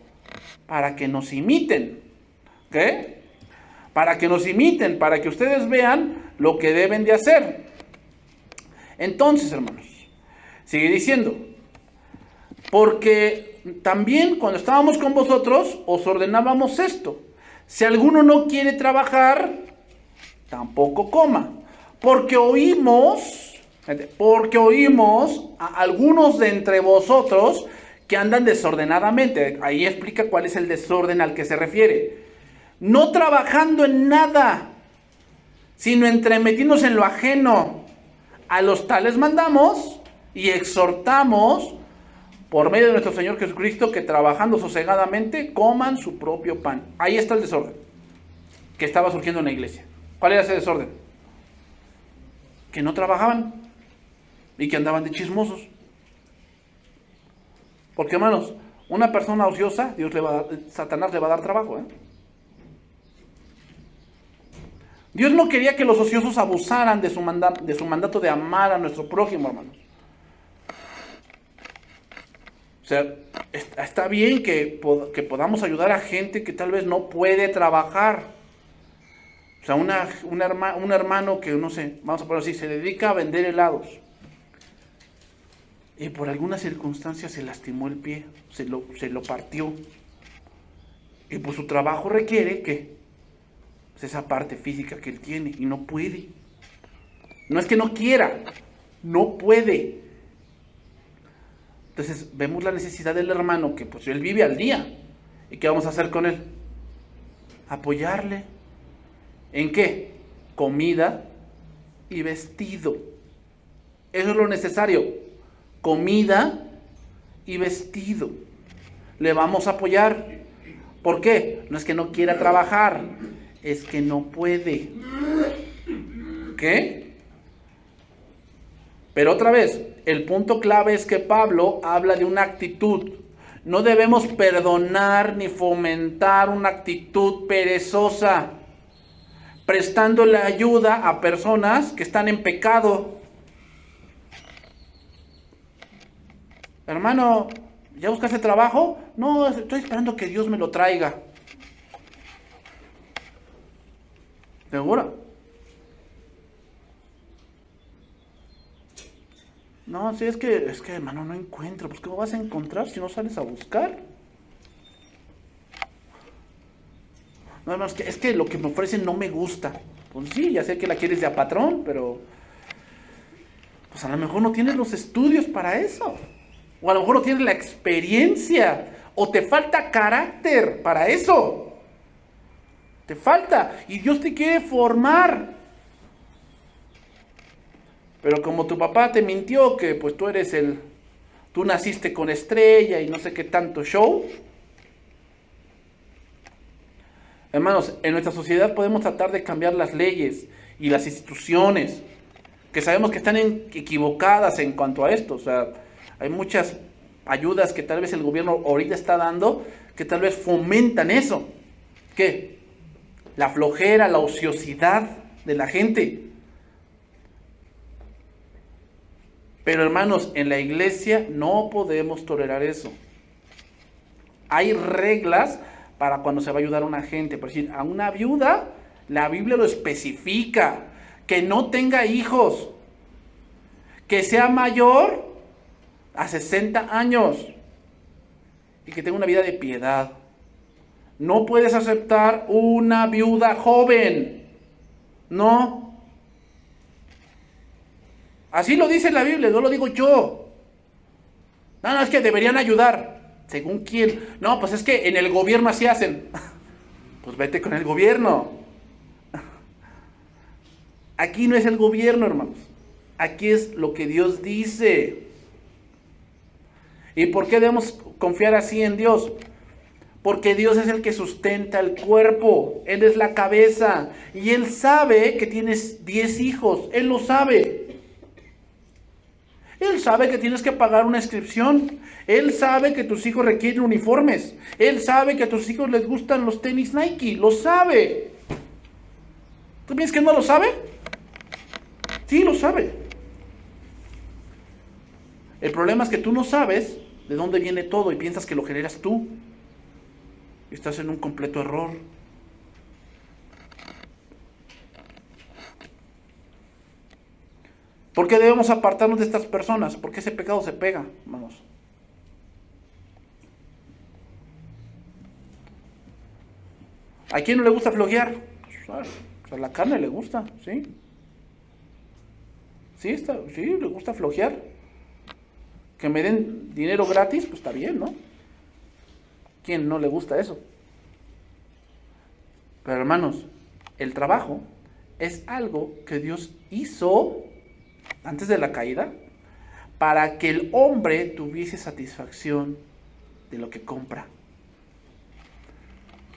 para que nos imiten. ¿Qué? Para que nos imiten, para que ustedes vean lo que deben de hacer. Entonces, hermanos, sigue diciendo, porque también cuando estábamos con vosotros os ordenábamos esto: si alguno no quiere trabajar, tampoco coma, porque oímos a algunos de entre vosotros que andan desordenadamente. Ahí explica cuál es el desorden al que se refiere. No trabajando en nada, sino entremetiéndose en lo ajeno. A los tales mandamos y exhortamos por medio de nuestro Señor Jesucristo, que trabajando sosegadamente coman su propio pan. Ahí está el desorden que estaba surgiendo en la iglesia. ¿Cuál era ese desorden? Que no trabajaban y que andaban de chismosos. Porque, hermanos, una persona ociosa, Satanás le va a dar trabajo, Dios no quería que los ociosos abusaran de su mandato de amar a nuestro prójimo, hermanos. O sea, está bien que podamos ayudar a gente que tal vez no puede trabajar. O sea, un hermano que, no sé, vamos a ponerlo así, se dedica a vender helados. Y por alguna circunstancia se lastimó el pie, se lo partió. Y pues su trabajo requiere que pues esa parte física que él tiene y no puede. No es que no quiera, no puede. Entonces vemos la necesidad del hermano, que pues él vive al día. ¿Y qué vamos a hacer con él? Apoyarle. ¿En qué? Comida y vestido. Eso es lo necesario. Comida y vestido. Le vamos a apoyar. ¿Por qué? No es que no quiera trabajar, es que no puede. ¿Qué? Pero otra vez, el punto clave es que Pablo habla de una actitud. No debemos perdonar ni fomentar una actitud perezosa, prestándole ayuda a personas que están en pecado. Hermano, ¿ya buscaste trabajo? No, estoy esperando que Dios me lo traiga. ¿Seguro? No, sí, es que hermano, no encuentro. Pues ¿cómo vas a encontrar si no sales a buscar? No, hermano, es que lo que me ofrecen no me gusta. Pues sí, ya sé que la quieres de a patrón, pero pues a lo mejor no tienes los estudios para eso. O a lo mejor no tienes la experiencia. O te falta carácter para eso. Te falta. Y Dios te quiere formar. Pero como tu papá te mintió que pues tú naciste con estrella y no sé qué tanto show. Hermanos, en nuestra sociedad podemos tratar de cambiar las leyes y las instituciones, que sabemos que están equivocadas en cuanto a esto. O sea, hay muchas ayudas que tal vez el gobierno ahorita está dando, que tal vez fomentan eso. ¿Qué? La flojera, la ociosidad de la gente. Pero hermanos, en la iglesia no podemos tolerar eso. Hay reglas para cuando se va a ayudar a una gente. Por decir, a una viuda La Biblia lo especifica. Que no tenga hijos. Que sea mayor a 60 años. Y que tenga una vida de piedad. No puedes aceptar una viuda joven. No. Así lo dice la Biblia, no lo digo yo. No, es que deberían ayudar. ¿Según quién? No, pues es que en el gobierno así hacen. Pues vete con el gobierno. Aquí no es el gobierno, hermanos. Aquí es lo que Dios dice. ¿Y por qué debemos confiar así en Dios? Porque Dios es el que sustenta el cuerpo. Él es la cabeza. Y Él sabe que tienes 10 hijos. Él lo sabe. Él sabe que tienes que pagar una inscripción. Él sabe que tus hijos requieren uniformes. Él sabe que a tus hijos les gustan los tenis Nike. Lo sabe. ¿Tú piensas que no lo sabe? Sí, lo sabe. El problema es que tú no sabes de dónde viene todo y piensas que lo generas tú. Estás en un completo error. ¿Por qué debemos apartarnos de estas personas? Porque ese pecado se pega, hermanos. ¿A quién no le gusta flojear? Pues a la carne le gusta, ¿sí? Sí, le gusta flojear. Que me den dinero gratis, pues está bien, ¿no? ¿Quién no le gusta eso? Pero hermanos, el trabajo es algo que Dios hizo antes de la caída para que el hombre tuviese satisfacción de lo que compra.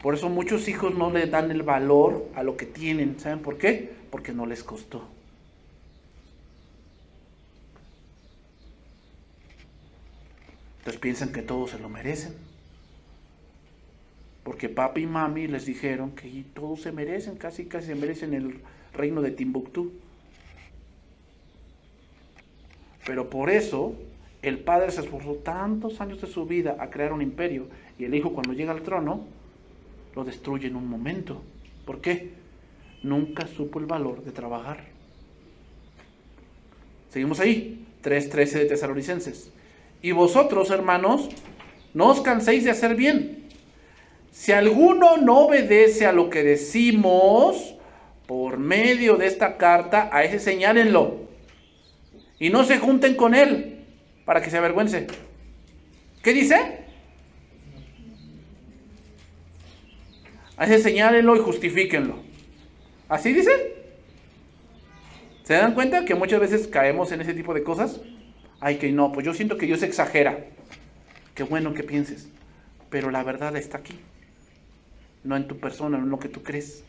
Por eso muchos hijos no le dan el valor a lo que tienen. ¿Saben por qué? Porque no les costó. Entonces piensan que todos se lo merecen. Porque papi y mami les dijeron que todos se merecen, casi se merecen el reino de Timbuktu. Pero por eso el padre se esforzó tantos años de su vida a crear un imperio y el hijo cuando llega al trono lo destruye en un momento. ¿Por qué? Nunca supo el valor de trabajar. Seguimos ahí, 3:13 de Tesalonicenses. Y vosotros, hermanos, no os canséis de hacer bien. Si alguno no obedece a lo que decimos por medio de esta carta, a ese señálenlo. Y no se junten con él para que se avergüence. ¿Qué dice? A ese señálenlo y justifíquenlo. ¿Así dice? ¿Se dan cuenta que muchas veces caemos en ese tipo de cosas? Ay, que no, pues yo siento que Dios exagera. Qué bueno que pienses. Pero la verdad está aquí. No en tu persona, no en lo que tú crees.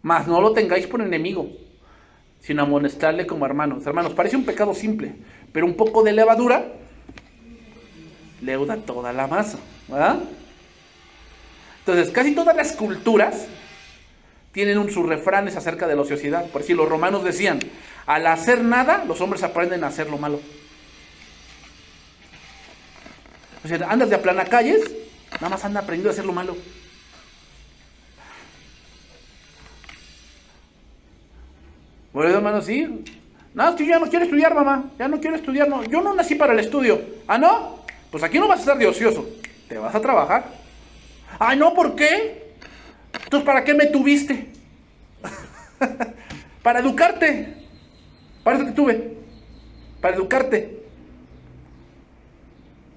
Mas no lo tengáis por enemigo, sino amonestarle como hermanos. Hermanos, parece un pecado simple, pero un poco de levadura leuda toda la masa, ¿verdad? Entonces, casi todas las culturas tienen sus refranes acerca de la ociosidad. Por si los romanos decían, al hacer nada, los hombres aprenden a hacer lo malo. O sea, andas de aplanacalles, nada más anda aprendiendo a hacer lo malo. Por eso, hermano, sí. No, yo ya no quiero estudiar, mamá. Ya no quiero estudiar, no. Yo no nací para el estudio. ¿Ah, no? Pues aquí no vas a estar de ocioso. Te vas a trabajar. Ay, no, ¿por qué? Entonces, ¿para qué me tuviste? Para educarte. Para eso te tuve. Para educarte.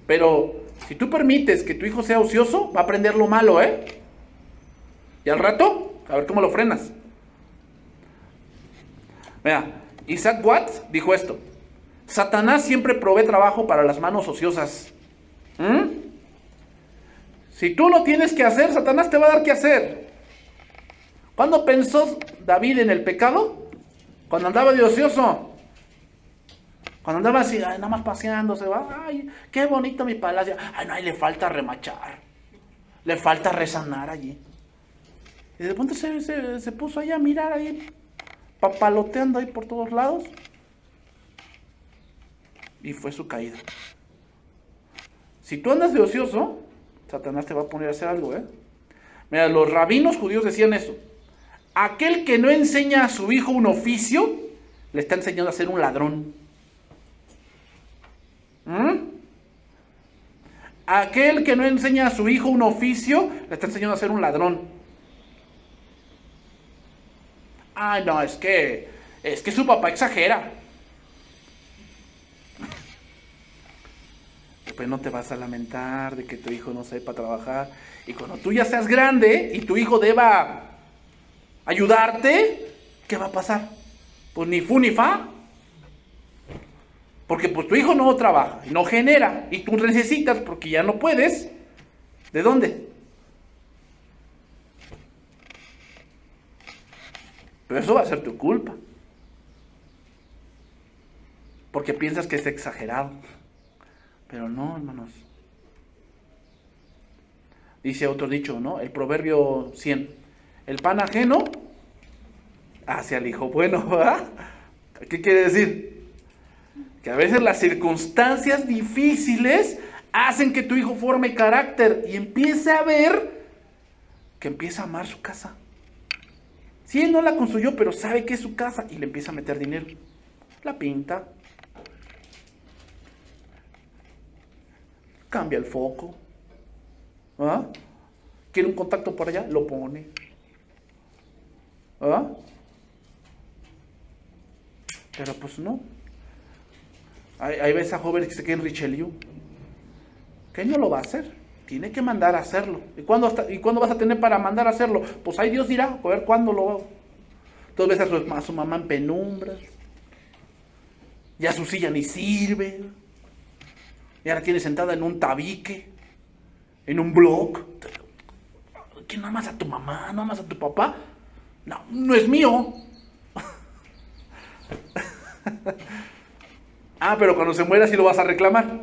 Pero si tú permites que tu hijo sea ocioso, va a aprender lo malo, ¿eh? Y al rato, a ver cómo lo frenas. Mira, Isaac Watts dijo esto: Satanás siempre provee trabajo para las manos ociosas. Si tú lo tienes que hacer, Satanás te va a dar que hacer. ¿Cuándo pensó David en el pecado? Cuando andaba de ocioso. Cuando andaba así, ay, nada más paseándose, va, ay, qué bonito mi palacio. Ay, no, ahí le falta remachar. Le falta resanar allí. Y de pronto se puso ahí a mirar ahí, papaloteando ahí por todos lados. Y fue su caída. Si tú andas de ocioso, Satanás te va a poner a hacer algo, ¿eh? Mira, los rabinos judíos decían esto: aquel que no enseña a su hijo un oficio, le está enseñando a ser un ladrón. Aquel que no enseña a su hijo un oficio, le está enseñando a ser un ladrón. Ay, no, es que su papá exagera. Después no te vas a lamentar de que tu hijo no sepa trabajar. Y cuando tú ya seas grande y tu hijo deba ayudarte, ¿qué va a pasar? Pues ni fu ni fa. Porque pues tu hijo no trabaja, no genera, y tú necesitas porque ya no puedes. ¿De dónde? Pero eso va a ser tu culpa. Porque piensas que es exagerado. Pero no, hermanos. Dice otro dicho, ¿no? El proverbio 100. El pan ajeno hacia el hijo bueno, ¿verdad? ¿Qué quiere decir? Que a veces las circunstancias difíciles hacen que tu hijo forme carácter y empiece a ver que empieza a amar su casa. Sí, él no la construyó, pero sabe que es su casa y le empieza a meter dinero. La pinta. Cambia el foco. ¿Ah? ¿Quiere un contacto por allá? Lo pone. ¿Ah? Pero pues no. Ahí ves a jóvenes que se queden Richelieu. ¿Qué no lo va a hacer? Tiene que mandar a hacerlo. ¿Y cuándo vas a tener para mandar a hacerlo? Pues ahí Dios dirá, a ver cuándo lo hago. Entonces ves a su mamá en penumbras. Ya su silla ni sirve. Y ahora tiene sentada en un tabique, en un bloc. ¿Quién no amas a tu mamá? ¿No amas a tu papá? No, no es mío. Pero cuando se muera sí lo vas a reclamar.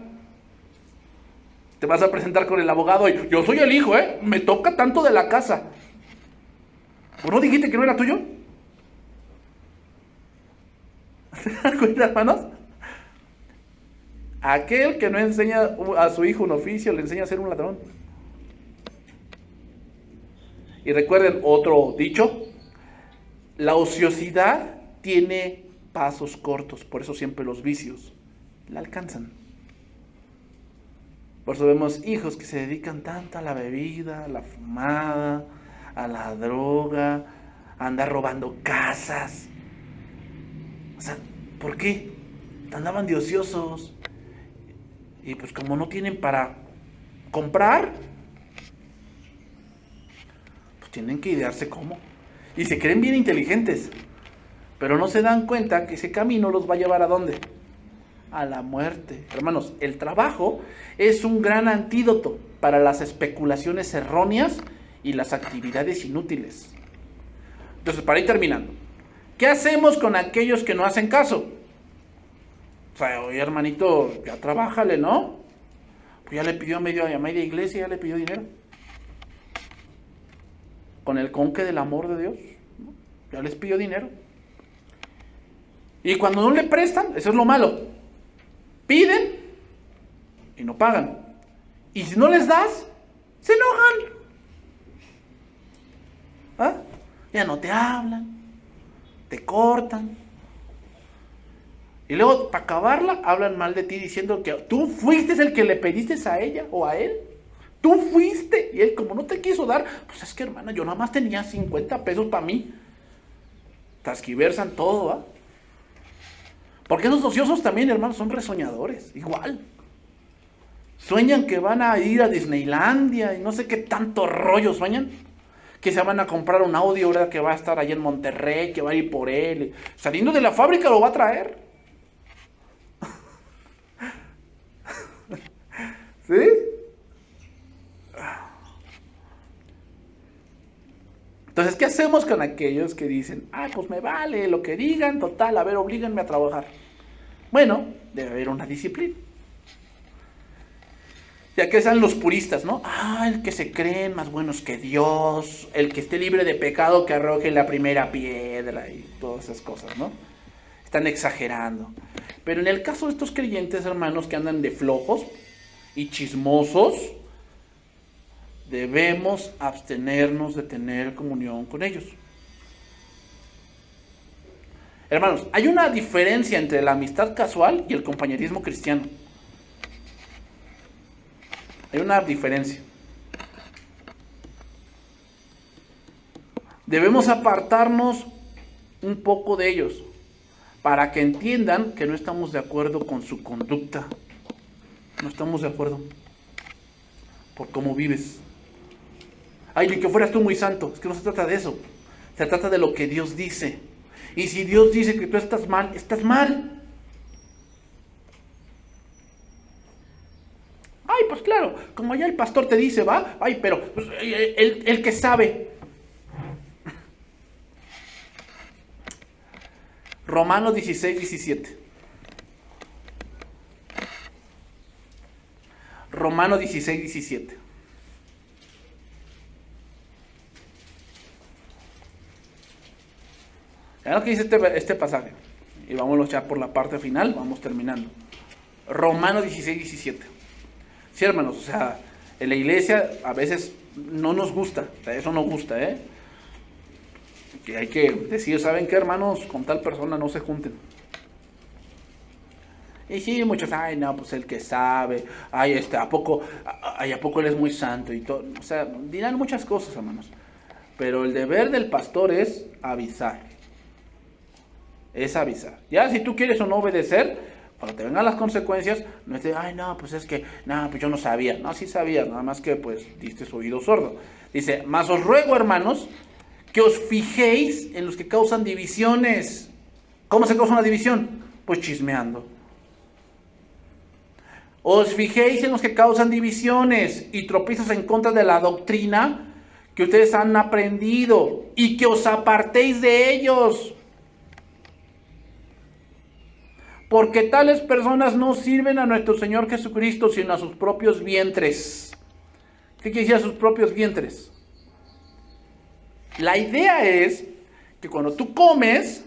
Te vas a presentar con el abogado y yo soy el hijo, me toca tanto de la casa. ¿O no dijiste que no era tuyo? ¿Se dan cuenta, hermanos? Aquel que no enseña a su hijo un oficio, le enseña a ser un ladrón. Y recuerden otro dicho: la ociosidad tiene pasos cortos, por eso siempre los vicios la alcanzan. Por eso vemos hijos que se dedican tanto a la bebida, a la fumada, a la droga, a andar robando casas. O sea, ¿por qué? Andaban de ociosos. Y pues como no tienen para comprar, pues tienen que idearse cómo. Y se creen bien inteligentes, pero no se dan cuenta que ese camino los va a llevar ¿a dónde? A la muerte. Hermanos, el trabajo es un gran antídoto para las especulaciones erróneas y las actividades inútiles. Entonces, para ir terminando, ¿qué hacemos con aquellos que no hacen caso? O sea, oye, hermanito, ya trabájale, ¿no? Pues ya le pidió a media iglesia, ya le pidió dinero. Con el conque del amor de Dios, ¿no? Ya les pidió dinero. Y cuando no le prestan, eso es lo malo. Piden y no pagan. Y si no les das, se enojan. Ya no te hablan, te cortan. Y luego, para acabarla, hablan mal de ti diciendo que tú fuiste el que le pediste a ella o a él. Tú fuiste. Y él, como no te quiso dar, pues es que, hermana, yo nada más tenía 50 pesos para mí. Tasquiversan todo, ¿va? Porque esos ociosos también, hermanos, son resoñadores, igual. Sueñan que van a ir a Disneylandia y no sé qué tanto rollo sueñan. Que se van a comprar un Audi, ¿verdad? Que va a estar allá en Monterrey, que va a ir por él. Saliendo de la fábrica lo va a traer. ¿Sí? Entonces, ¿qué hacemos con aquellos que dicen, pues me vale lo que digan, total, a ver, oblíganme a trabajar? Bueno, debe haber una disciplina. Ya que sean los puristas, ¿no? El que se creen más buenos que Dios, el que esté libre de pecado que arroje la primera piedra y todas esas cosas, ¿no? Están exagerando. Pero en el caso de estos creyentes, hermanos, que andan de flojos y chismosos, debemos abstenernos de tener comunión con ellos. Hermanos, hay una diferencia entre la amistad casual y el compañerismo cristiano. Hay una diferencia. Debemos apartarnos un poco de ellos para que entiendan que no estamos de acuerdo con su conducta. No estamos de acuerdo por cómo vives. Ay, ni que fueras tú muy santo. Es que no se trata de eso. Se trata de lo que Dios dice. Y si Dios dice que tú estás mal, estás mal. Ay, pues claro, como ya el pastor te dice, ¿va? Ay, pero pues, el que sabe. Romanos 16, 17. Romanos 16, 17. Vean lo que dice este pasaje. Y vámonos ya por la parte final, vamos terminando. Romanos 16, 17. Sí, hermanos, o sea, en la iglesia a veces no nos gusta, o sea, eso no gusta, que hay que decir, ¿saben qué, hermanos? Con tal persona no se junten. Y sí, muchos, ay, no, pues el que sabe, ay, ¿a poco él es muy santo? Y todo, o sea, dirán muchas cosas, hermanos. Pero el deber del pastor es avisar. Es avisar. Ya, si tú quieres o no obedecer, cuando te vengan las consecuencias, no es de, ay, no, pues es que, no, pues yo no sabía. No, sí sabías, nada más que, pues, diste su oído sordo. Dice, mas os ruego, hermanos, que os fijéis en los que causan divisiones. ¿Cómo se causa una división? Pues chismeando. Os fijéis en los que causan divisiones y tropiezos en contra de la doctrina que ustedes han aprendido y que os apartéis de ellos. Porque tales personas no sirven a nuestro Señor Jesucristo, sino a sus propios vientres. ¿Qué quiere decir a sus propios vientres? La idea es que cuando tú comes,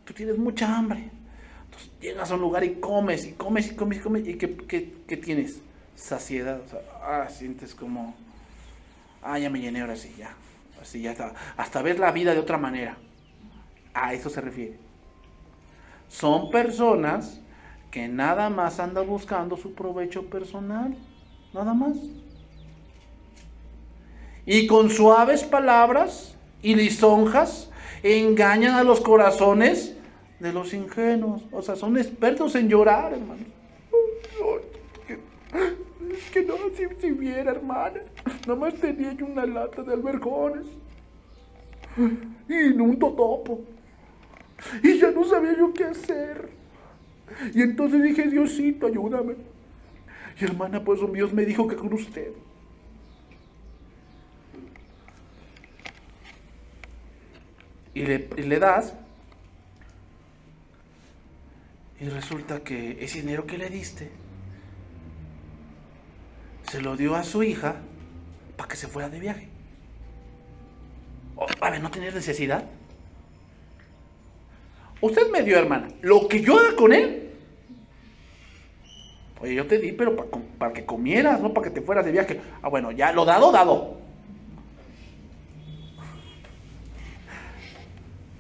tú tienes mucha hambre. Entonces llegas a un lugar y comes, y comes, y comes, y comes. ¿Y qué tienes? Saciedad. O sea, sientes como, ya me llené, ahora sí, ya. Así ya está. Hasta ver la vida de otra manera. A eso se refiere. Son personas que nada más andan buscando su provecho personal. Nada más. Y con suaves palabras y lisonjas engañan a los corazones de los ingenuos. O sea, son expertos en llorar, hermano. Es que no, si viera, hermana, nada más tenía yo una lata de alberjones y un totopo. Y ya no sabía yo qué hacer. Y entonces dije, Diosito, ayúdame. Y hermana, pues Dios me dijo que con usted. Y le das. Y resulta que ese dinero que le diste se lo dio a su hija para que se fuera de viaje. A ver, ¿no tenías necesidad? Usted me dio, hermana, lo que yo haga con él. Oye, yo te di, pero para que comieras, no para que te fueras de viaje. Bueno, ya lo dado, dado.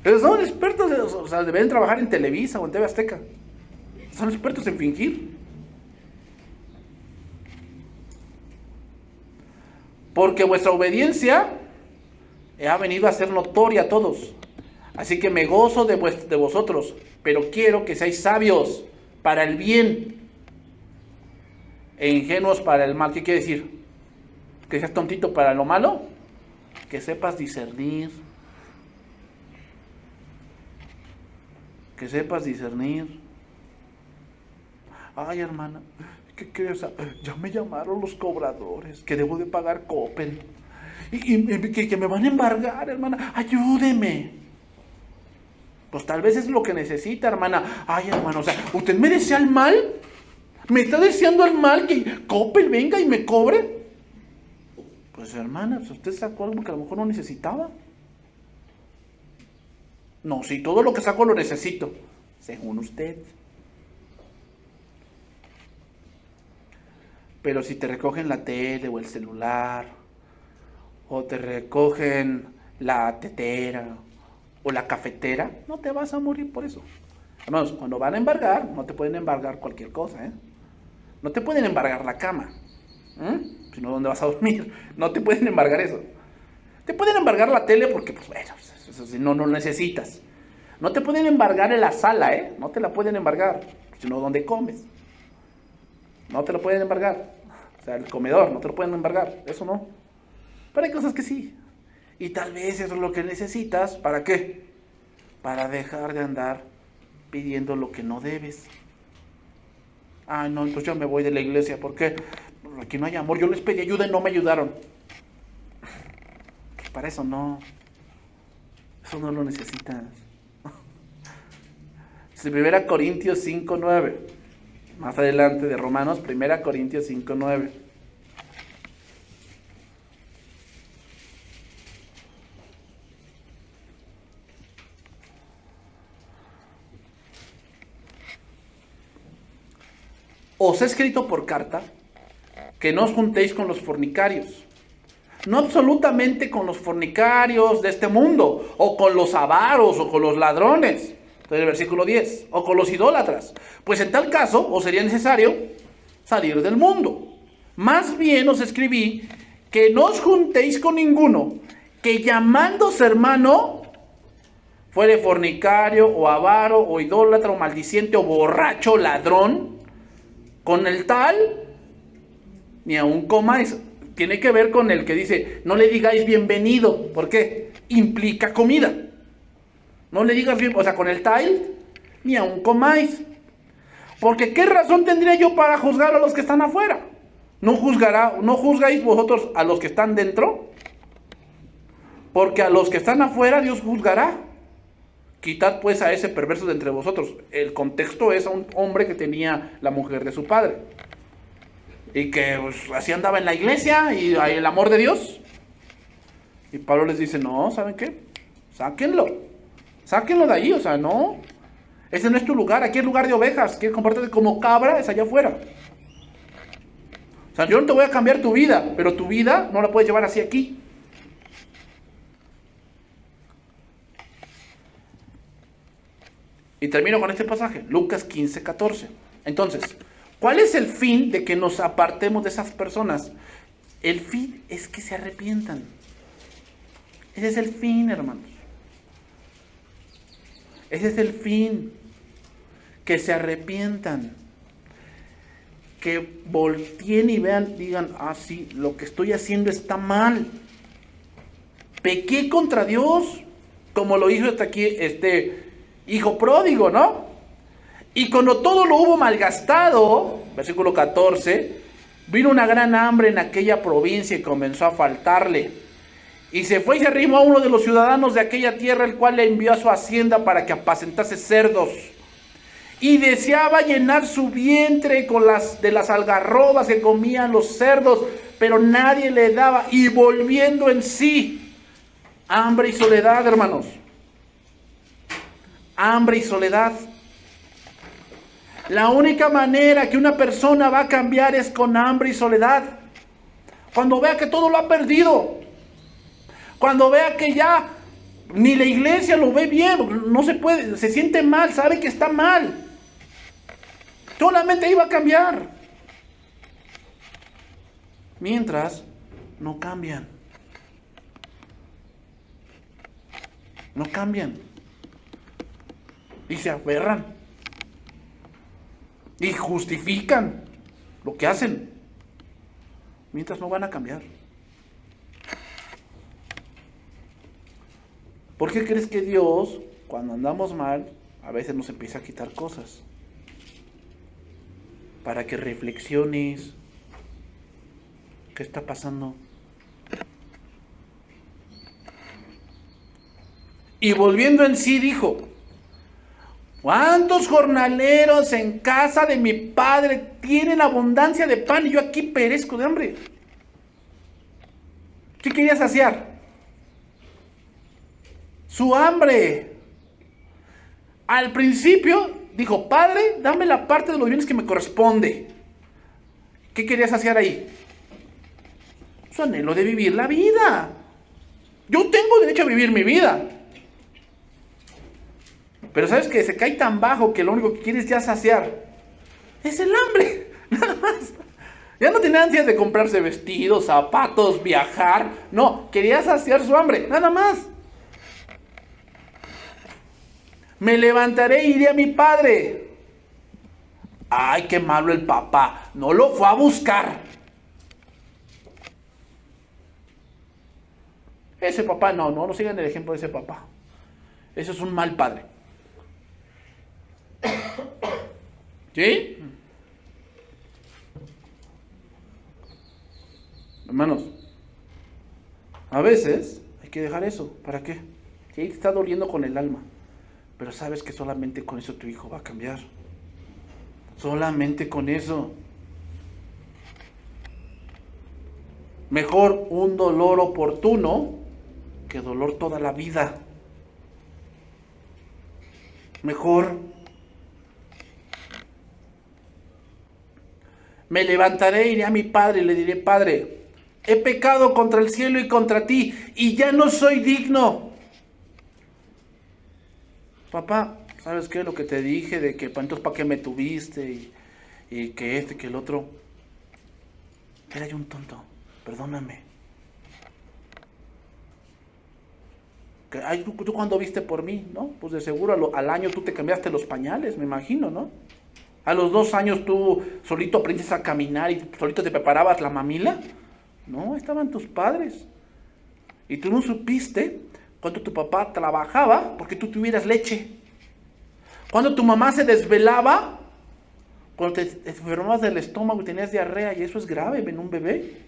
Pero son expertos, o sea, deben trabajar en Televisa o en TV Azteca. Son expertos en fingir. Porque vuestra obediencia ha venido a ser notoria a todos. Así que me gozo de vosotros, pero quiero que seáis sabios para el bien e ingenuos para el mal. ¿Qué quiere decir? ¿Que seas tontito para lo malo? Que sepas discernir. Que sepas discernir. Ay, hermana, ¿qué crees? Ya me llamaron los cobradores, que debo de pagar Coppel. Y que me van a embargar, hermana. Ayúdeme. Pues tal vez es lo que necesita, hermana. Ay, hermano, o sea, ¿usted me desea el mal? ¿Me está deseando el mal que Coppel venga y me cobre? Pues, hermana, pues usted sacó algo que a lo mejor no necesitaba. No, si todo lo que saco lo necesito, según usted. Pero si te recogen la tele o el celular, o te recogen la tetera o la cafetera, no te vas a morir por eso. Hermanos, cuando van a embargar, no te pueden embargar cualquier cosa, ¿eh? No te pueden embargar la cama, si no, ¿dónde vas a dormir? No te pueden embargar eso. Te pueden embargar la tele porque, pues bueno, eso si no, no necesitas. No te pueden embargar en la sala, ¿eh? No te la pueden embargar, sino donde comes. No te lo pueden embargar. O sea, el comedor, no te lo pueden embargar, eso no. Pero hay cosas que sí. Y tal vez eso es lo que necesitas, ¿para qué? Para dejar de andar pidiendo lo que no debes. Ah, no, entonces yo me voy de la iglesia, ¿por qué? Porque aquí no hay amor, yo les pedí ayuda y no me ayudaron. Pues para eso no lo necesitas. 1 Corintios 5:9, más adelante de Romanos, 1 Corintios 5:9. Os he escrito por carta que no os juntéis con los fornicarios, no absolutamente con los fornicarios de este mundo, o con los avaros, o con los ladrones, entonces el versículo 10, o con los idólatras, pues en tal caso os sería necesario salir del mundo. Más bien os escribí que no os juntéis con ninguno que llamándose hermano fuere fornicario, o avaro, o idólatra, o maldiciente, o borracho, o ladrón. Con el tal, ni aun comáis. Tiene que ver con el que dice, no le digáis bienvenido. ¿Por qué? Implica comida. No le digas bien, o sea, con el tal, ni aun comáis. Porque ¿qué razón tendría yo para juzgar a los que están afuera? ¿No juzgáis vosotros a los que están dentro? Porque a los que están afuera Dios juzgará. Quitad pues a ese perverso de entre vosotros. El contexto es a un hombre que tenía la mujer de su padre. Y que pues, así andaba en la iglesia y el amor de Dios. Y Pablo les dice, no, ¿saben qué? Sáquenlo de ahí, o sea, no. Ese no es tu lugar, aquí es lugar de ovejas. Quieres comportarte como cabra, es allá afuera. O sea, yo no te voy a cambiar tu vida, pero tu vida no la puedes llevar así aquí. Y termino con este pasaje, Lucas 15:14. Entonces, ¿cuál es el fin de que nos apartemos de esas personas? El fin es que se arrepientan. Ese es el fin, hermanos. Ese es el fin. Que se arrepientan. Que volteen y vean, digan, ah, sí, lo que estoy haciendo está mal. Pequé contra Dios, como lo hizo hasta aquí hijo pródigo, ¿no? Y cuando todo lo hubo malgastado, versículo 14, vino una gran hambre en aquella provincia y comenzó a faltarle. Y se fue y se arrimó a uno de los ciudadanos de aquella tierra, el cual le envió a su hacienda para que apacentase cerdos. Y deseaba llenar su vientre con de las algarrobas que comían los cerdos, pero nadie le daba. Y volviendo en sí, hambre y soledad, hermanos. Hambre y soledad. La única manera que una persona va a cambiar es con hambre y soledad. Cuando vea que todo lo ha perdido. Cuando vea que ya ni la iglesia lo ve bien, no se puede, se siente mal, sabe que está mal. Solamente iba a cambiar. Mientras, no cambian. No cambian. Y se aferran. Y justifican lo que hacen. Mientras no van a cambiar. ¿Por qué crees que Dios, cuando andamos mal, a veces nos empieza a quitar cosas? Para que reflexiones. ¿Qué está pasando? Y volviendo en sí dijo, ¿cuántos jornaleros en casa de mi padre tienen abundancia de pan y yo aquí perezco de hambre? ¿Qué quería saciar? Su hambre. Al principio dijo, Padre, dame la parte de los bienes que me corresponde. ¿Qué quería saciar ahí? su anhelo de vivir la vida. Yo tengo derecho a vivir mi vida. Pero sabes que se cae tan bajo que lo único que quieres ya saciar es el hambre, nada más. Ya no tenía ansias de comprarse vestidos, zapatos, viajar. No, quería saciar su hambre, nada más. Me levantaré e iré a mi padre. Ay, qué malo el papá. No lo fue a buscar. Ese papá, no sigan el ejemplo de ese papá. Eso es un mal padre. ¿Sí? Hermanos, a veces hay que dejar eso. ¿Para qué? Si ahí te está doliendo con el alma, pero sabes que solamente con eso tu hijo va a cambiar. Solamente con eso. Mejor un dolor oportuno que dolor toda la vida. Mejor. Me levantaré, iré a mi padre y le diré: Padre, he pecado contra el cielo y contra ti, y ya no soy digno. Papá, ¿sabes qué? Lo que te dije de que entonces para qué me tuviste y que este, que el otro. Era yo un tonto, perdóname. Ay, ¿tú cuándo viste por mí? ¿No? Pues de seguro al año tú te cambiaste los pañales, me imagino, ¿no? A los 2 años tú solito aprendes a caminar y solito te preparabas la mamila. No, estaban tus padres. Y tú no supiste cuando tu papá trabajaba porque tú tuvieras leche. Cuando tu mamá se desvelaba, cuando te enfermabas del estómago y tenías diarrea, y eso es grave en un bebé.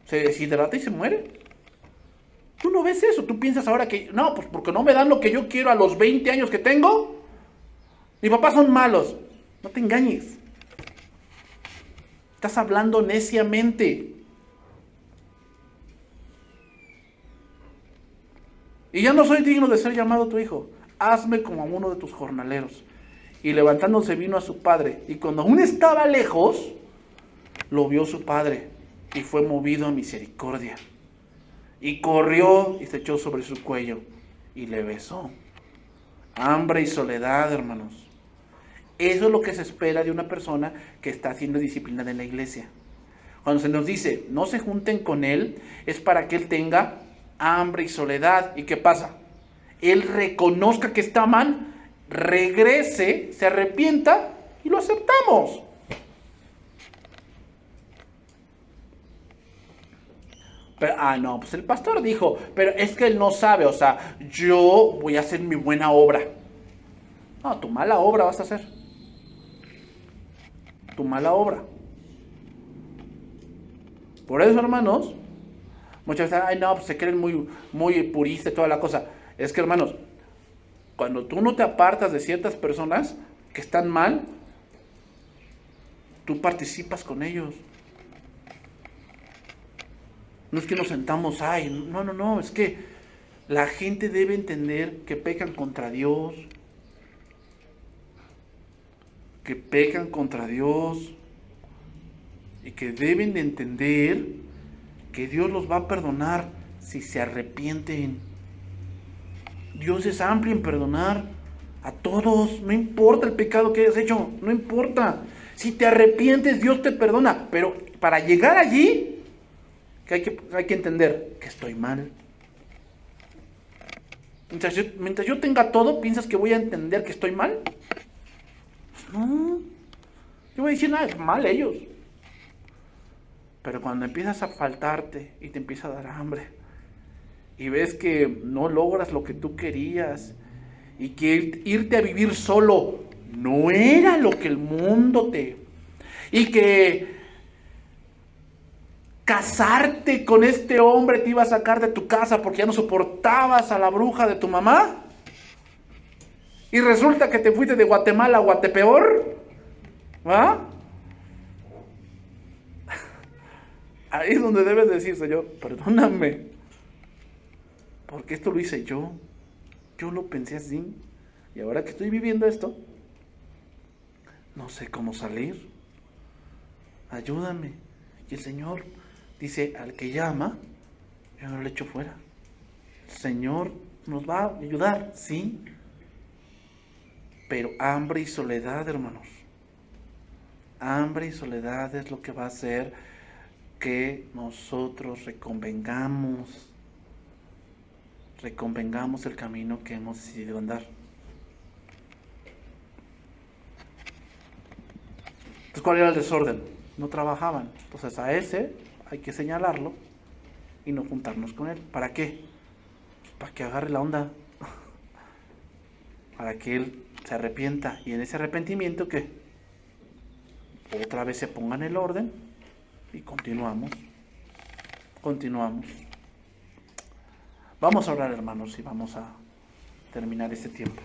Se deshidrata y se muere. Tú no ves eso, tú piensas ahora que, no, pues porque no me dan lo que yo quiero a los 20 años que tengo. Mis papás son malos. No te engañes. Estás hablando neciamente. Y ya no soy digno de ser llamado tu hijo. Hazme como a uno de tus jornaleros. Y levantándose vino a su padre. Y cuando aún estaba lejos, lo vio su padre. Y fue movido a misericordia. Y corrió y se echó sobre su cuello. Y le besó. Hambre y soledad, hermanos. Eso es lo que se espera de una persona que está siendo disciplinada en la iglesia. Cuando se nos dice, no se junten con él, es para que él tenga hambre y soledad. ¿Y qué pasa? Él reconozca que está mal, regrese, se arrepienta y lo aceptamos. Pero, no, pues el pastor dijo, pero es que él no sabe, o sea, yo voy a hacer mi buena obra. No, tu mala obra vas a hacer. Tu mala obra. Por eso, hermanos, muchas veces, ay no, pues se creen muy puristas y toda la cosa. Es que, hermanos, cuando tú no te apartas de ciertas personas que están mal, tú participas con ellos. No es que nos sentamos, ay, no, es que la gente debe entender que pecan contra Dios. Que pecan contra Dios y que deben de entender que Dios los va a perdonar si se arrepienten. Dios es amplio en perdonar a todos, no importa el pecado que hayas hecho, no importa. Si te arrepientes, Dios te perdona, pero para llegar allí hay que entender que estoy mal. Mientras yo tenga todo, ¿piensas que voy a entender que estoy mal? No, yo voy a decir, nada, es mal ellos. Pero cuando empiezas a faltarte y te empieza a dar hambre y ves que no logras lo que tú querías y que irte a vivir solo no era lo que el mundo y que casarte con este hombre te iba a sacar de tu casa porque ya no soportabas a la bruja de tu mamá. Y resulta que te fuiste de Guatemala a Guatepeor. ¿Va? Ahí es donde debes decir, Señor, perdóname. Porque esto lo hice yo. Yo lo pensé así. Y ahora que estoy viviendo esto, no sé cómo salir. Ayúdame. Y el Señor Dice, al que llama, yo no lo echo fuera. El Señor nos va a ayudar, sí. Pero hambre y soledad, hermanos. Hambre y soledad es lo que va a hacer que nosotros reconvengamos el camino que hemos decidido andar. Entonces, ¿cuál era el desorden? No trabajaban. Entonces a ese hay que señalarlo y no juntarnos con él. ¿Para qué? Para que agarre la onda. Para que él se arrepienta. Y en ese arrepentimiento que otra vez se ponga en el orden y continuamos. Vamos a orar, hermanos, y vamos a terminar este tiempo.